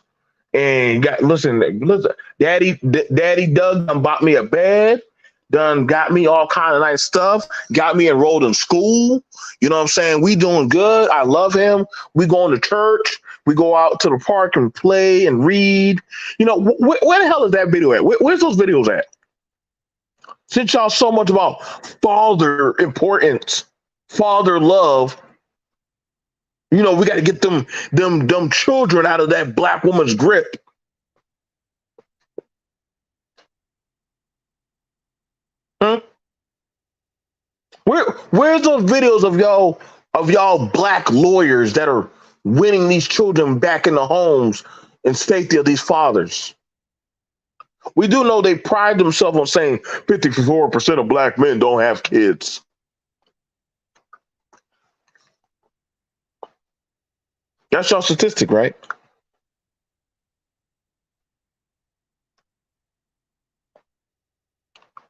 And listen, Daddy Doug bought me a bed. done got me all kind of nice stuff, got me enrolled in school. You know what I'm saying? We doing good. I love him. We going to church. We go out to the park and play and read. You know, where the hell is that video at? Where's those videos at? Since y'all so much about father importance, father love, you know, we got to get them children out of that black woman's grip. Hmm? Where's those videos of y'all black lawyers that are winning these children back in the homes and safety of these fathers? We do know they pride themselves on saying 54% of black men don't have kids. That's your statistic, right?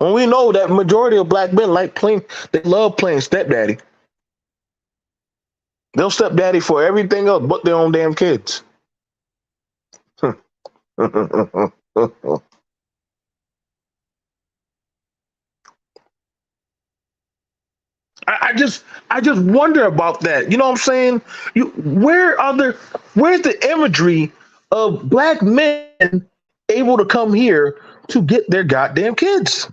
And we know that majority of black men they love playing stepdaddy. They'll stepdaddy for everything else but their own damn kids. I just wonder about that. You know what I'm saying? Where's the imagery of black men able to come here to get their goddamn kids?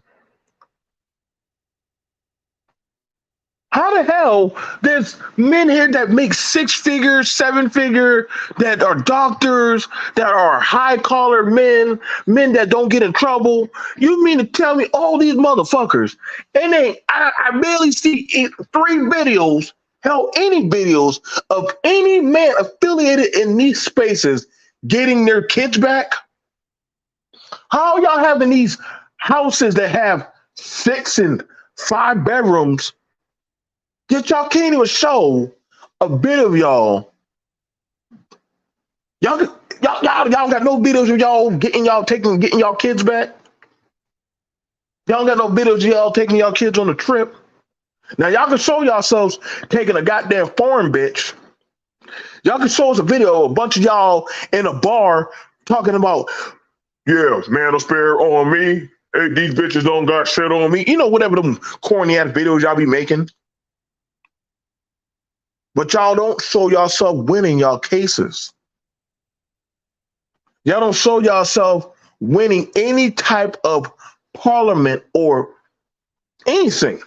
How the hell there's men here that make 6 figure, 7 figure, that are doctors, that are high collar men that don't get in trouble? You mean to tell me all these motherfuckers? And I barely see 3 videos, hell, any videos of any man affiliated in these spaces getting their kids back? How y'all having these houses that have 6 and 5 bedrooms? Yet y'all can't even show a bit of y'all. Y'all got no videos of y'all getting y'all kids back. Y'all got no videos of y'all taking y'all kids on a trip. Now y'all can show yourselves taking a goddamn foreign bitch. Y'all can show us a video of a bunch of y'all in a bar talking about, yeah, man, spare on me. Hey, these bitches don't got shit on me. You know, whatever them corny ass videos y'all be making. But y'all don't show yourself winning y'all cases. Y'all don't show yourself winning any type of parliament or anything.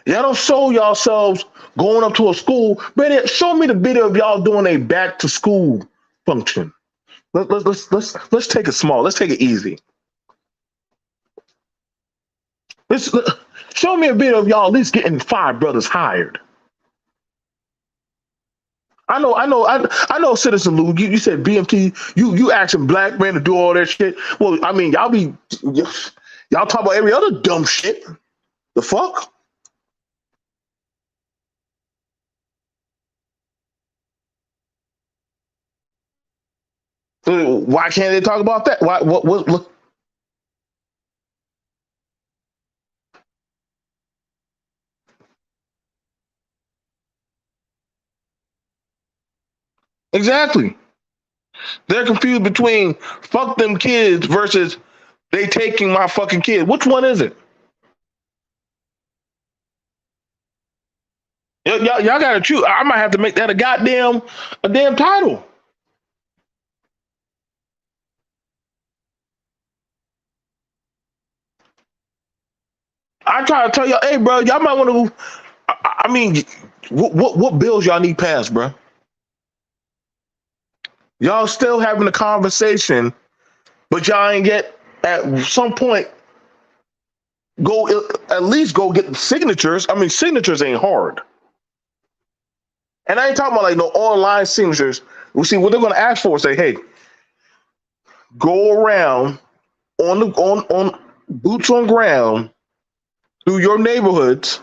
Y'all don't show yourselves going up to a school. Man, show me the video of y'all doing a back to school function. Let's take it small. Let's take it easy. Let's show me a video of y'all at least getting 5 brothers hired. I know, Citizen Lou. You said BMT. You asking black men to do all that shit. Well, I mean, y'all talk about every other dumb shit. The fuck? Why can't they talk about that? Why? What? Look, exactly. They're confused between fuck them kids versus they taking my fucking kid. Which one is it? Y'all gotta choose. I might have to make that a damn title. I try to tell y'all, hey, bro, y'all might want to. I mean, what bills y'all need passed, bro? Y'all still having a conversation, but y'all ain't get at some point go at least go get the signatures. I mean, signatures ain't hard, and I ain't talking about like no online signatures. We see what they're gonna ask for. Say, hey, go around on boots on ground through your neighborhoods,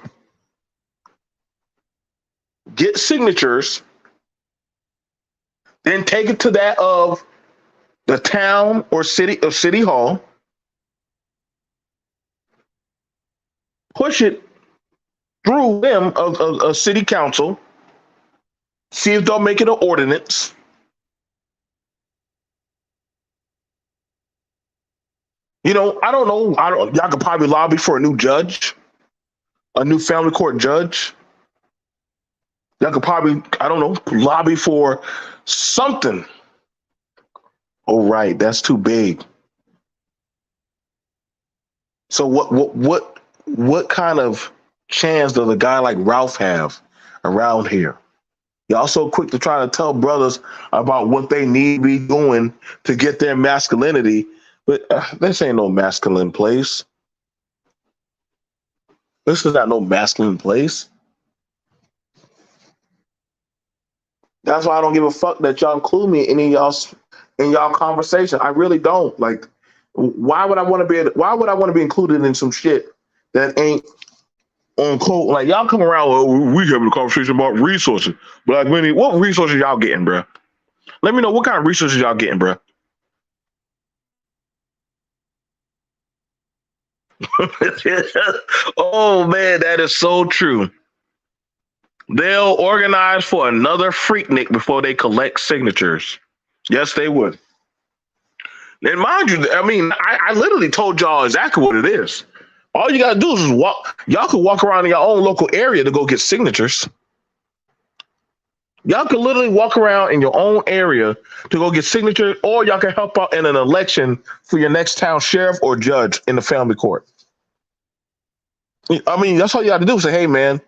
get signatures, then take it to that of the town or city hall, push it through them of city council, see if they'll make it an ordinance. I don't know. Y'all could probably lobby for a new judge, a new family court judge. Y'all could probably, I don't know, lobby for something. Oh, right, that's too big. So what kind of chance does a guy like Ralph have around here? Y'all so quick to try to tell brothers about what they need to be doing to get their masculinity, but this ain't no masculine place. This is not no masculine place. That's why I don't give a fuck that y'all include me in y'all conversation. I really don't. Like, why would I want to be? Why would I want to be included in some shit that ain't on code? Like, y'all come around. Well, we having a conversation about resources. Black Minnie, what resources y'all getting, bro? Let me know what kind of resources y'all getting, bro. Oh man, that is so true. They'll organize for another Freaknik before they collect signatures. Yes, they would. And mind you, I mean, I literally told y'all exactly what it is. All you gotta do is walk. Y'all can walk around in your own local area to go get signatures. Y'all can literally walk around in your own area to go get signatures, or y'all can help out in an election for your next town sheriff or judge in the family court. I mean, that's all you got to do. Say, hey, man,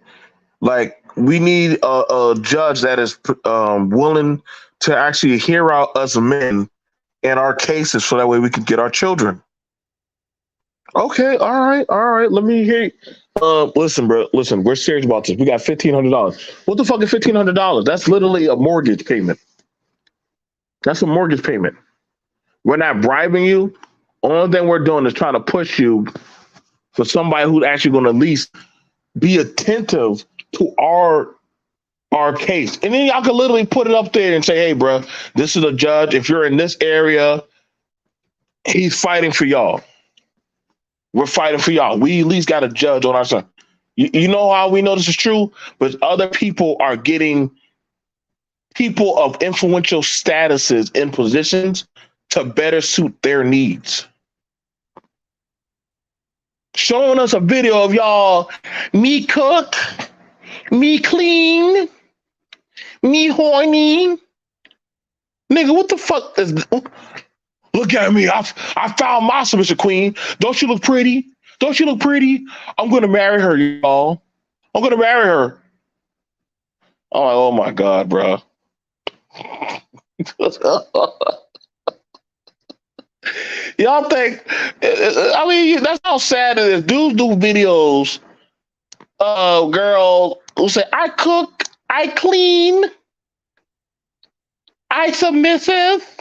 like we need a judge that is willing to actually hear out us men in our cases, so that way we can get our children. Okay, all right. Let me hear you. Listen, bro. Listen, we're serious about this. We got $1,500. What the fuck is $1,500? That's literally a mortgage payment. That's a mortgage payment. We're not bribing you. Only thing we're doing is trying to push you for somebody who's actually going to at least be attentive to our case. And then y'all can literally put it up there and say, hey, bro, this is a judge. If you're in this area, he's fighting for y'all. We're fighting for y'all. We at least got a judge on our side. You know how we know this is true? But other people are getting people of influential statuses in positions to better suit their needs. Showing us a video of y'all, me cook, me clean, me horny. Nigga, what the fuck is this? Look at me. I found my submission queen. Don't you look pretty? Don't you look pretty? I'm going to marry her, y'all. I'm going to marry her. I'm like, oh my God, bro. Y'all think, I mean, that's how sad it is. Dudes do videos of girls who say, I cook, I clean, I submissive.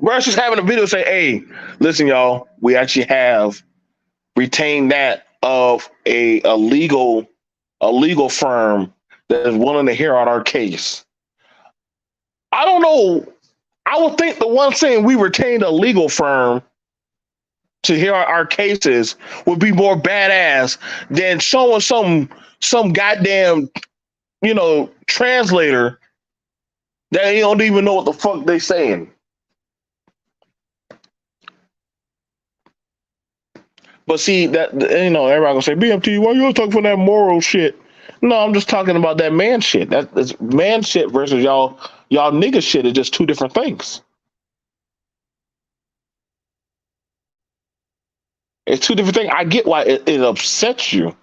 Versus having a video say, hey, listen, y'all, we actually have retained that of a legal firm that is willing to hear out our case. I don't know. I would think the one saying we retained a legal firm to hear our cases would be more badass than showing some goddamn, translator that you don't even know what the fuck they saying. But see that everybody gonna say BMT, why you always talking for that moral shit? No, I'm just talking about that man shit. That's man shit versus y'all nigga shit is just two different things. It's two different things. I get why it upsets you.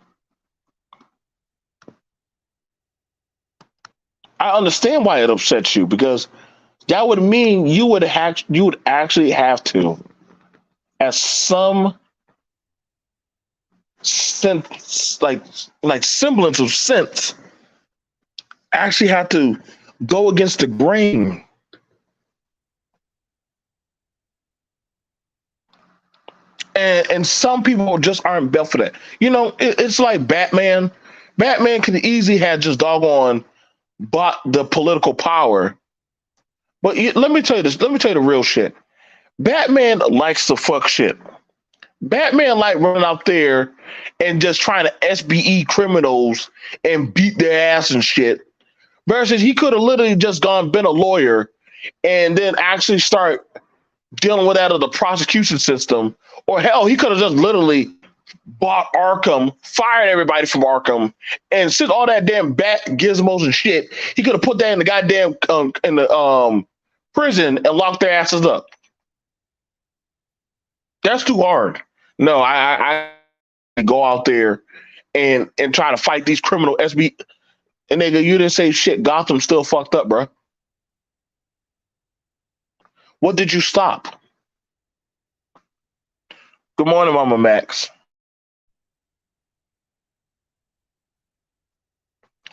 I understand why it upsets you, because that would mean you would actually have to, as some sense, like semblance of sense, actually have to go against the grain. And some people just aren't built for that. It's like Batman. Batman could easily have just doggone bought the political power. But let me tell you this. Let me tell you the real shit. Batman likes to fuck shit. Batman like running out there and just trying to SBE criminals and beat their ass and shit. Versus he could have literally just been a lawyer and then actually start dealing with that of the prosecution system. Or hell, he could have just literally bought Arkham, fired everybody from Arkham, and since all that damn bat gizmos and shit, he could have put that in the goddamn in the prison and locked their asses up. That's too hard. No, I go out there and try to fight these criminal SB. And nigga, you didn't say shit. Gotham's still fucked up, bro. What did you stop? Good morning, Mama Max.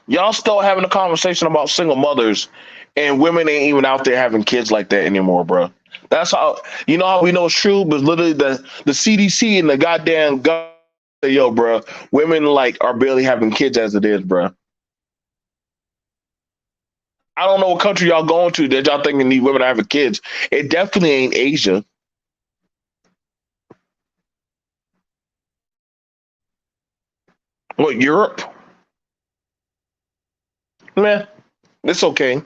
Y'all still having a conversation about single mothers, and women ain't even out there having kids like that anymore, bro. That's how you know how we know it's true. But literally, the CDC and the goddamn yo, bro, women like are barely having kids as it is, bro. I don't know what country y'all going to that y'all thinking these women are having kids. It definitely ain't Asia. What, Europe? Man, it's okay.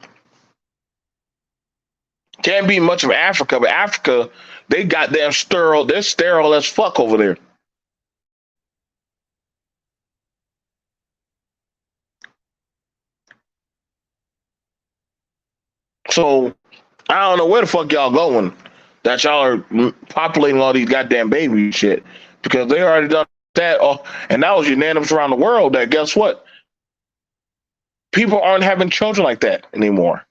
Can't be much of Africa, but Africa, they goddamn sterile. They're sterile as fuck over there. So I don't know where the fuck y'all going. That y'all are populating all these goddamn baby shit because they already done that. Oh, and that was unanimous around the world. That guess what? People aren't having children like that anymore.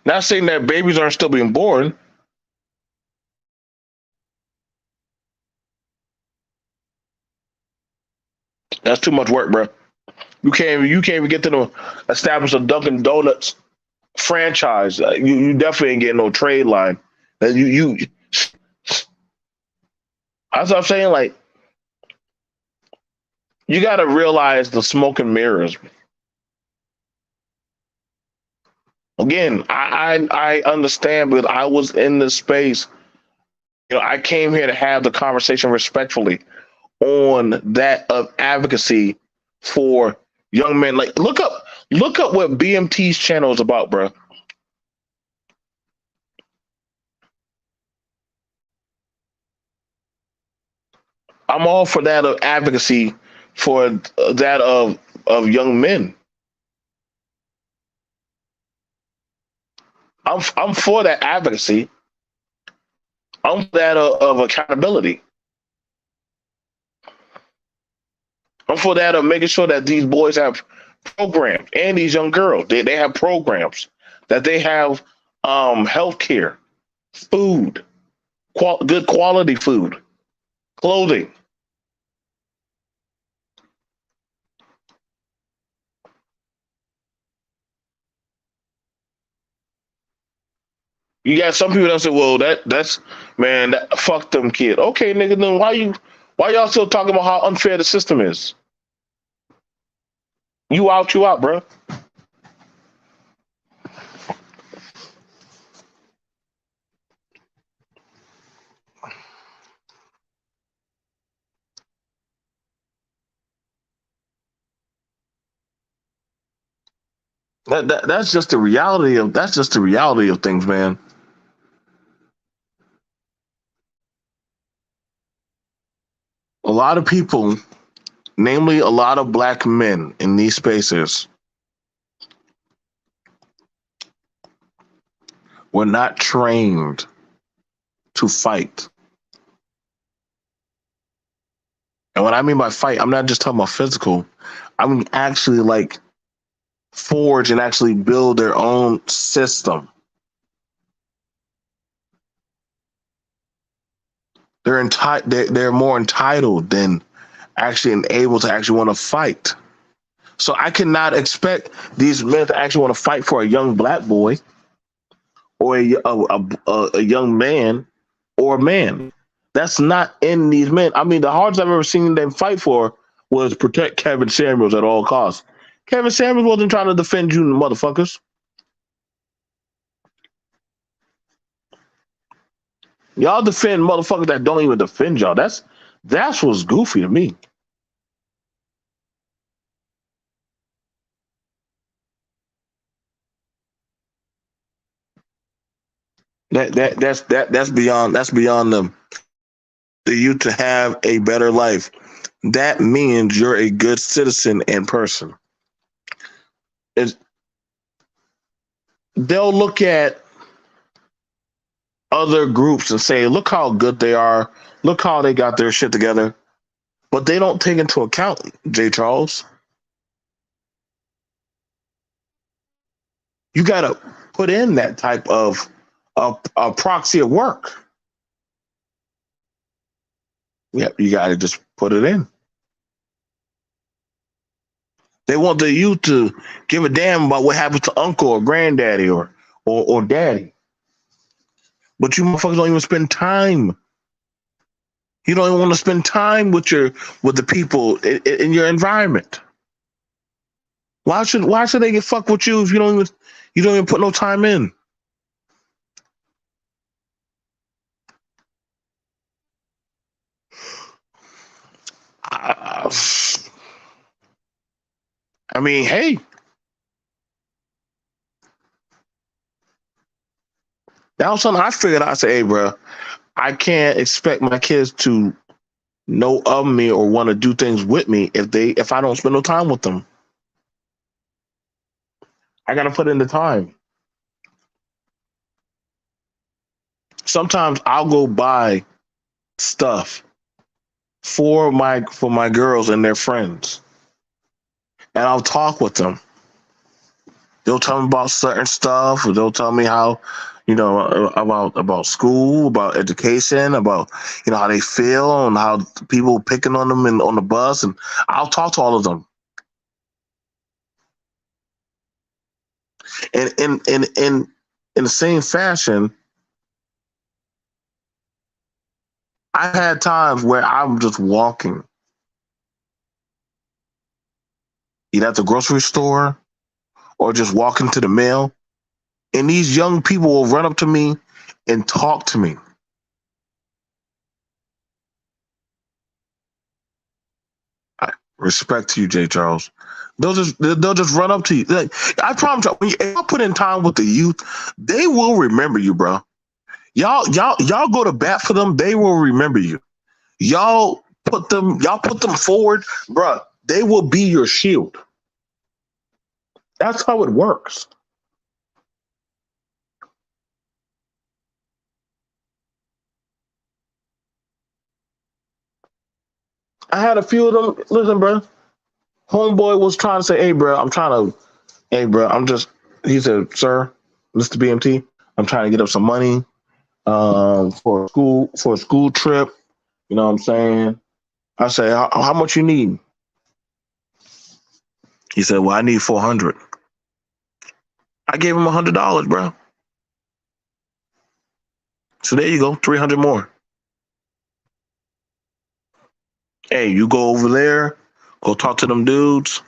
Not saying that babies aren't still being born. That's too much work, bro. You can't even get to the establish a Dunkin' Donuts franchise. You definitely ain't getting no trade line. You that's what I'm saying. Like you got to realize the smoke and mirrors. Again, I understand, but I was in this space. You know, I came here to have the conversation respectfully on that of advocacy for young men. Like look up what BMT's channel is about, bro. I'm all for that of advocacy for that of young men. I'm for that advocacy. I'm for that of accountability. I'm for that of making sure that these boys have programs and these young girls they have programs that they have health care, food, good quality food, clothing. You got some people that say, "Well, that's man, fuck them kid." Okay, nigga, then why y'all still talking about how unfair the system is? You out, bro. That's just the reality of things, man. A lot of people, namely a lot of black men in these spaces, were not trained to fight. And what I mean by fight, I'm not just talking about physical. I mean actually like forge and actually build their own system. They're more entitled than actually able to actually want to fight. So I cannot expect these men to actually want to fight for a young black boy or a young man or a man. That's not in these men. I mean, the hardest I've ever seen them fight for was protect Kevin Samuels at all costs. Kevin Samuels wasn't trying to defend you, motherfuckers. Y'all defend motherfuckers that don't even defend y'all. That's what's goofy to me. That's beyond the youth to have a better life. That means you're a good citizen and person. It's, they'll look at other groups and say, look how good they are, look how they got their shit together. But they don't take into account, Jay Charles, you gotta put in that type of a proxy of work. Yeah, you gotta just put it in. They want the youth to give a damn about what happens to uncle or granddaddy or daddy. But you motherfuckers don't even spend time. You don't even want to spend time with the people in your environment. Why should they get fucked with you if you don't even put no time in? I, I mean, hey, that was something I figured out. I said, hey, bro, I can't expect my kids to know of me or want to do things with me if I don't spend no time with them. I gotta put in the time. Sometimes I'll go buy stuff for my girls and their friends, and I'll talk with them. They'll tell me about certain stuff, or they'll tell me how, about school, about education, about how they feel and how people picking on them on the bus, and I'll talk to all of them. And in the same fashion, I had times where I'm just walking, either at the grocery store or just walking to the mail, and these young people will run up to me and talk to me. I, respect to you, Jay Charles. They'll just run up to you. Like, I promise you, when y'all put in time with the youth, they will remember you, bro. Y'all go to bat for them. They will remember you. Y'all put them forward, bro. They will be your shield. That's how it works. I had a few of them. Listen, bro. Homeboy was trying to say, "Hey, bro, hey, bro, I'm just." He said, "Sir, Mr. BMT, I'm trying to get up some money for a school trip. You know what I'm saying?" I said, how much you need?" He said, "Well, I need 400." I gave him $100, bro. So there you go, 300 more. Hey, you go over there, go talk to them dudes.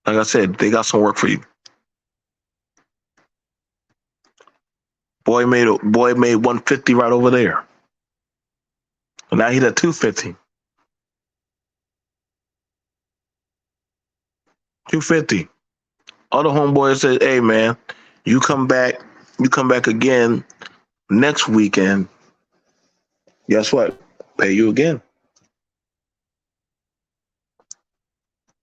Like I said, they got some work for you. Boy made 150 right over there. And now he's at 250. 250. Other homeboy said, "Hey man, you come back, again next weekend. Guess what? Pay you again."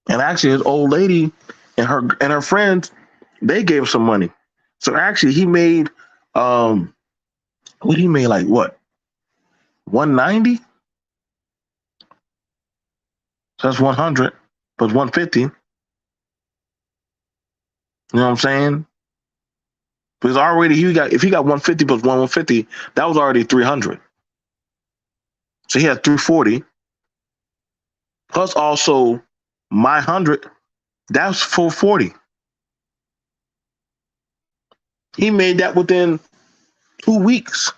And actually, his old lady and her friends, they gave him some money. So actually, he made what he made, like what, 190. So that's 100 plus 150. You know what I'm saying? Because already if he got 150 plus 150, that was already 300. So he had 340 plus also my 100. That's 440. He made that within 2 weeks.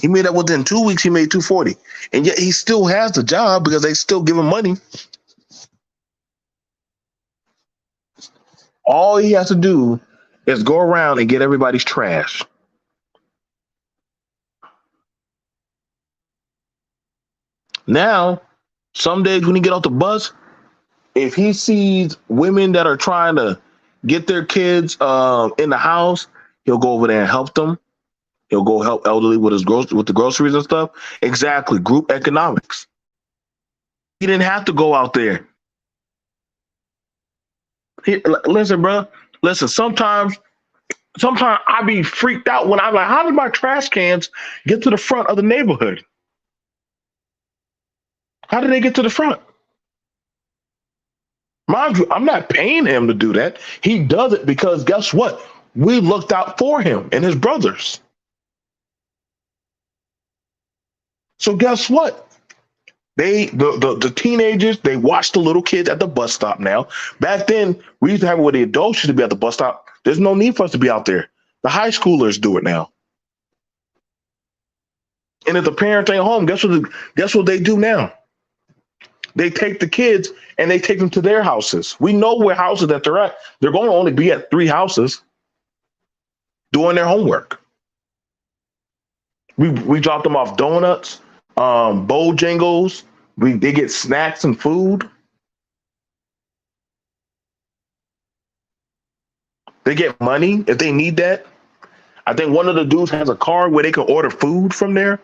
He made that within 2 weeks. He made 240, and yet he still has the job because they still give him money. All he has to do is go around and get everybody's trash. Now, some days when he get off the bus, if he sees women that are trying to get their kids in the house, He'll go over there and help them. He'll go help elderly with with the groceries and stuff. Exactly, group economics. He didn't have to go out there. Listen, bro. Listen. Sometimes I be freaked out when I'm like, how did my trash cans get to the front of the neighborhood? How did they get to the front? Mind you, I'm not paying him to do that. He does it because guess what? We looked out for him and his brothers. So guess what? The teenagers, they watch the little kids at the bus stop now. Back then, we used to have it where the adults used to be at the bus stop. There's no need for us to be out there. The high schoolers do it now. And if the parents ain't home, guess what they do now? They take the kids and they take them to their houses. We know where houses that they're at. They're going to only be at 3 houses doing their homework. We drop them off donuts, Bojangles. They get snacks and food. They get money if they need that. I think one of the dudes has a card where they can order food from there.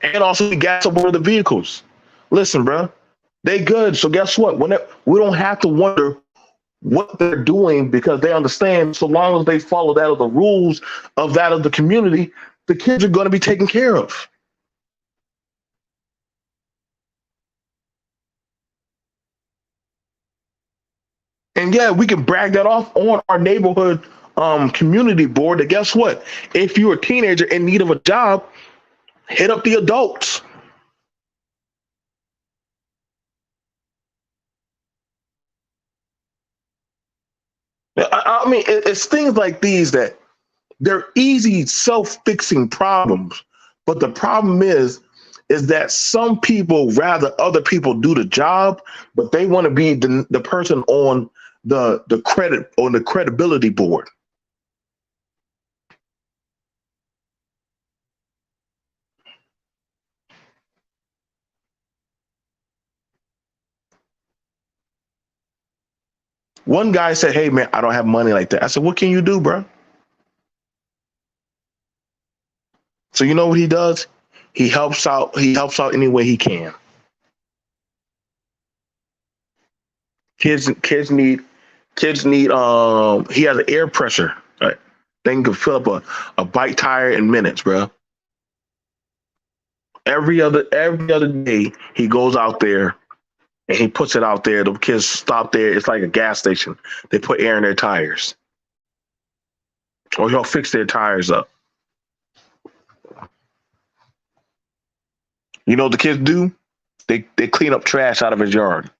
And also gas up one of the vehicles. Listen, bro, they good. So guess what? We don't have to wonder what they're doing because they understand so long as they follow that of the rules of the community, the kids are going to be taken care of. And yeah, we can brag that off on our neighborhood community board. That guess what? If you're a teenager in need of a job, hit up the adults. I mean, it's things like these that they're easy self-fixing problems, but the problem is that some people rather other people do the job, but they want to be the person on the credit on the credibility board. One guy said, "Hey man, I don't have money like that." I said, "What can you do, bro?" So you know what he does? He helps out. He helps out any way he can. Kids need he has an air pressure. Right? They can fill up a bike tire in minutes, bro. Every other day he goes out there and he puts it out there. The kids stop there. It's like a gas station. They put air in their tires. Or he'll fix their tires up. You know what the kids do? They clean up trash out of his yard.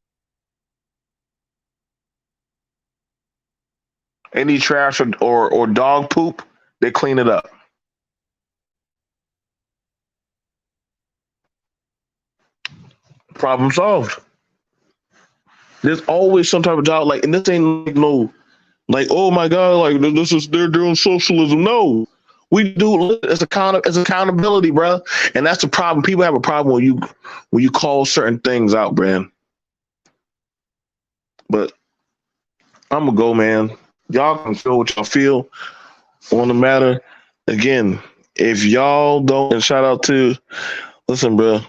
Any trash or dog poop, they clean it up. Problem solved. There's always some type of job like, and this ain't like no, like, oh my god, like this is they're doing socialism. No, we do it's accountability, bro. And that's the problem. People have a problem when you call certain things out, man. But I'm gonna go, man. Y'all can feel what y'all feel on the matter. Again, if y'all don't, and shout out to, listen, bro.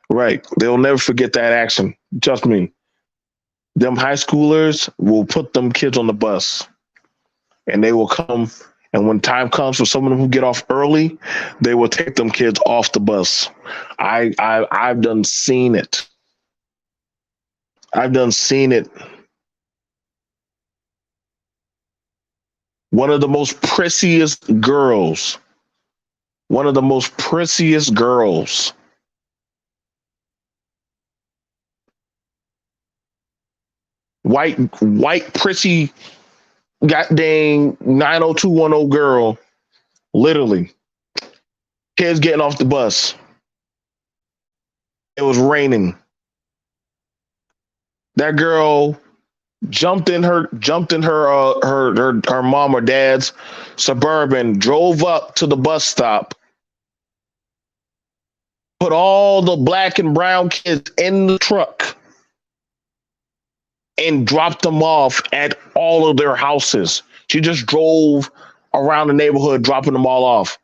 Right, they'll never forget that action. Trust me. Them high schoolers will put them kids on the bus, and they will come. And when time comes for some of them who get off early, they will take them kids off the bus. I've done seen it. I've done seen it. One of the most priciest girls. One of the most priciest girls. White, prissy, goddamn 90210 girl. Literally. Kids getting off the bus. It was raining. That girl jumped in her mom or dad's Suburban, drove up to the bus stop, put all the black and brown kids in the truck, and dropped them off at all of their houses. She just drove around the neighborhood, dropping them all off,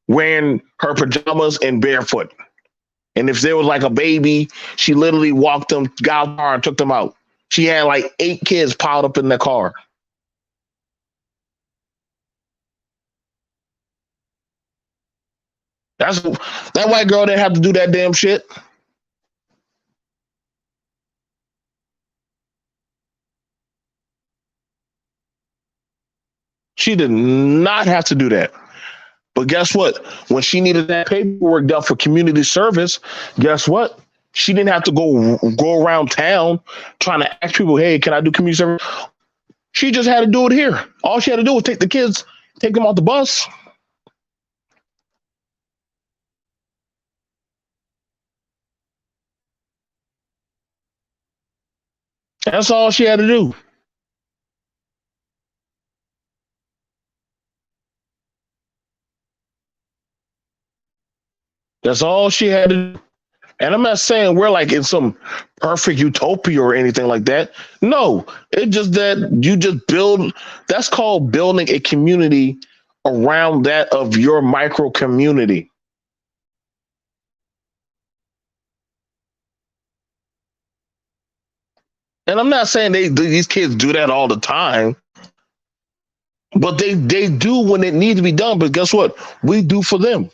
wearing her pajamas and barefoot. And if there was like a baby, she literally walked them, got out the car, and took them out. She had like 8 kids piled up in the car. That white girl didn't have to do that damn shit. She did not have to do that. But guess what? When she needed that paperwork done for community service, guess what? She didn't have to go around town trying to ask people, "Hey, can I do community service?" She just had to do it here. All she had to do was take the kids, take them off the bus. That's all she had to do. That's all she had to do. And I'm not saying we're like in some perfect utopia or anything like that. No, it's just that you just build, that's called building a community around that of your micro community. And I'm not saying these kids do that all the time, but they do when it needs to be done. But guess what? We do for them.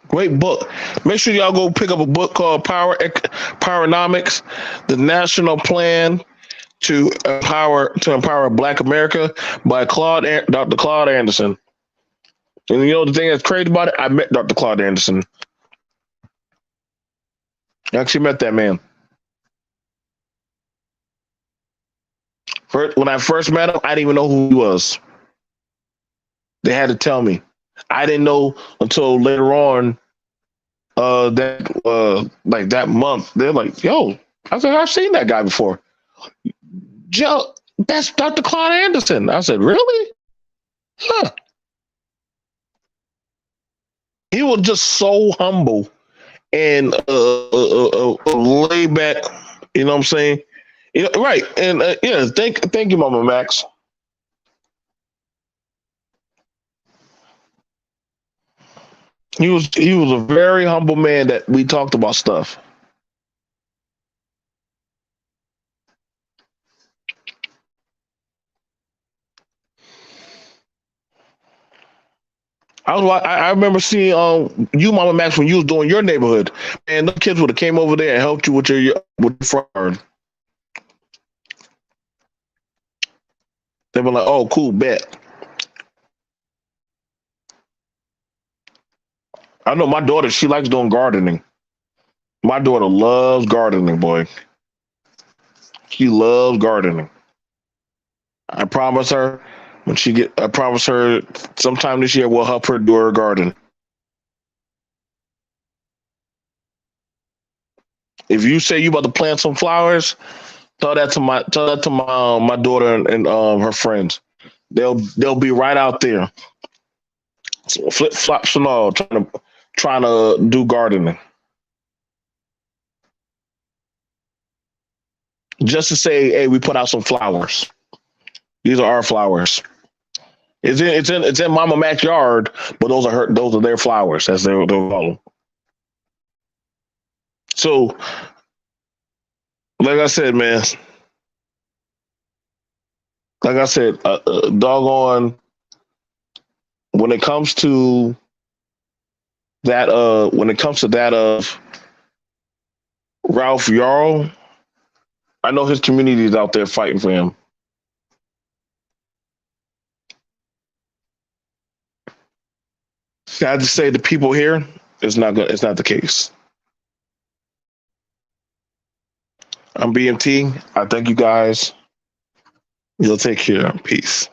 Great book. Make sure y'all go pick up a book called Powernomics, the National Plan to empower Black America by Dr. Claude Anderson. And you know the thing that's crazy about it? I met Dr. Claude Anderson. I actually met that man. When I first met him, I didn't even know who he was. They had to tell me. I didn't know until later on like that month. They're like, "Yo," I said, "I've seen that guy before." Joe, that's Dr. Claude Anderson. I said, "Really?" Huh. He was just so humble and laid back. You know what I'm saying? You know, right? And yeah, thank you, Mama Max. He was a very humble man that we talked about stuff. I remember seeing you, Mama Max, when you was doing your neighborhood, and the kids would have came over there and helped you with your farm. They were like, "Oh, cool, bet." I know my daughter; she likes doing gardening. My daughter loves gardening, boy. She loves gardening. I promise her I promise her sometime this year we'll help her do her garden. If you say you about to plant some flowers, tell that to my daughter and her friends. They'll be right out there, flip flops and all, trying to do gardening. Just to say, hey, we put out some flowers. These are our flowers. It's in Mama Mac's yard, but those are their flowers. That's their call. So, like I said, man, like I said, doggone. When it comes to that of Ralph Yarl, I know his community is out there fighting for him. Sad to say, the people here is not good. It's not the case. I'm BMT. I thank you guys. You'll take care. Peace.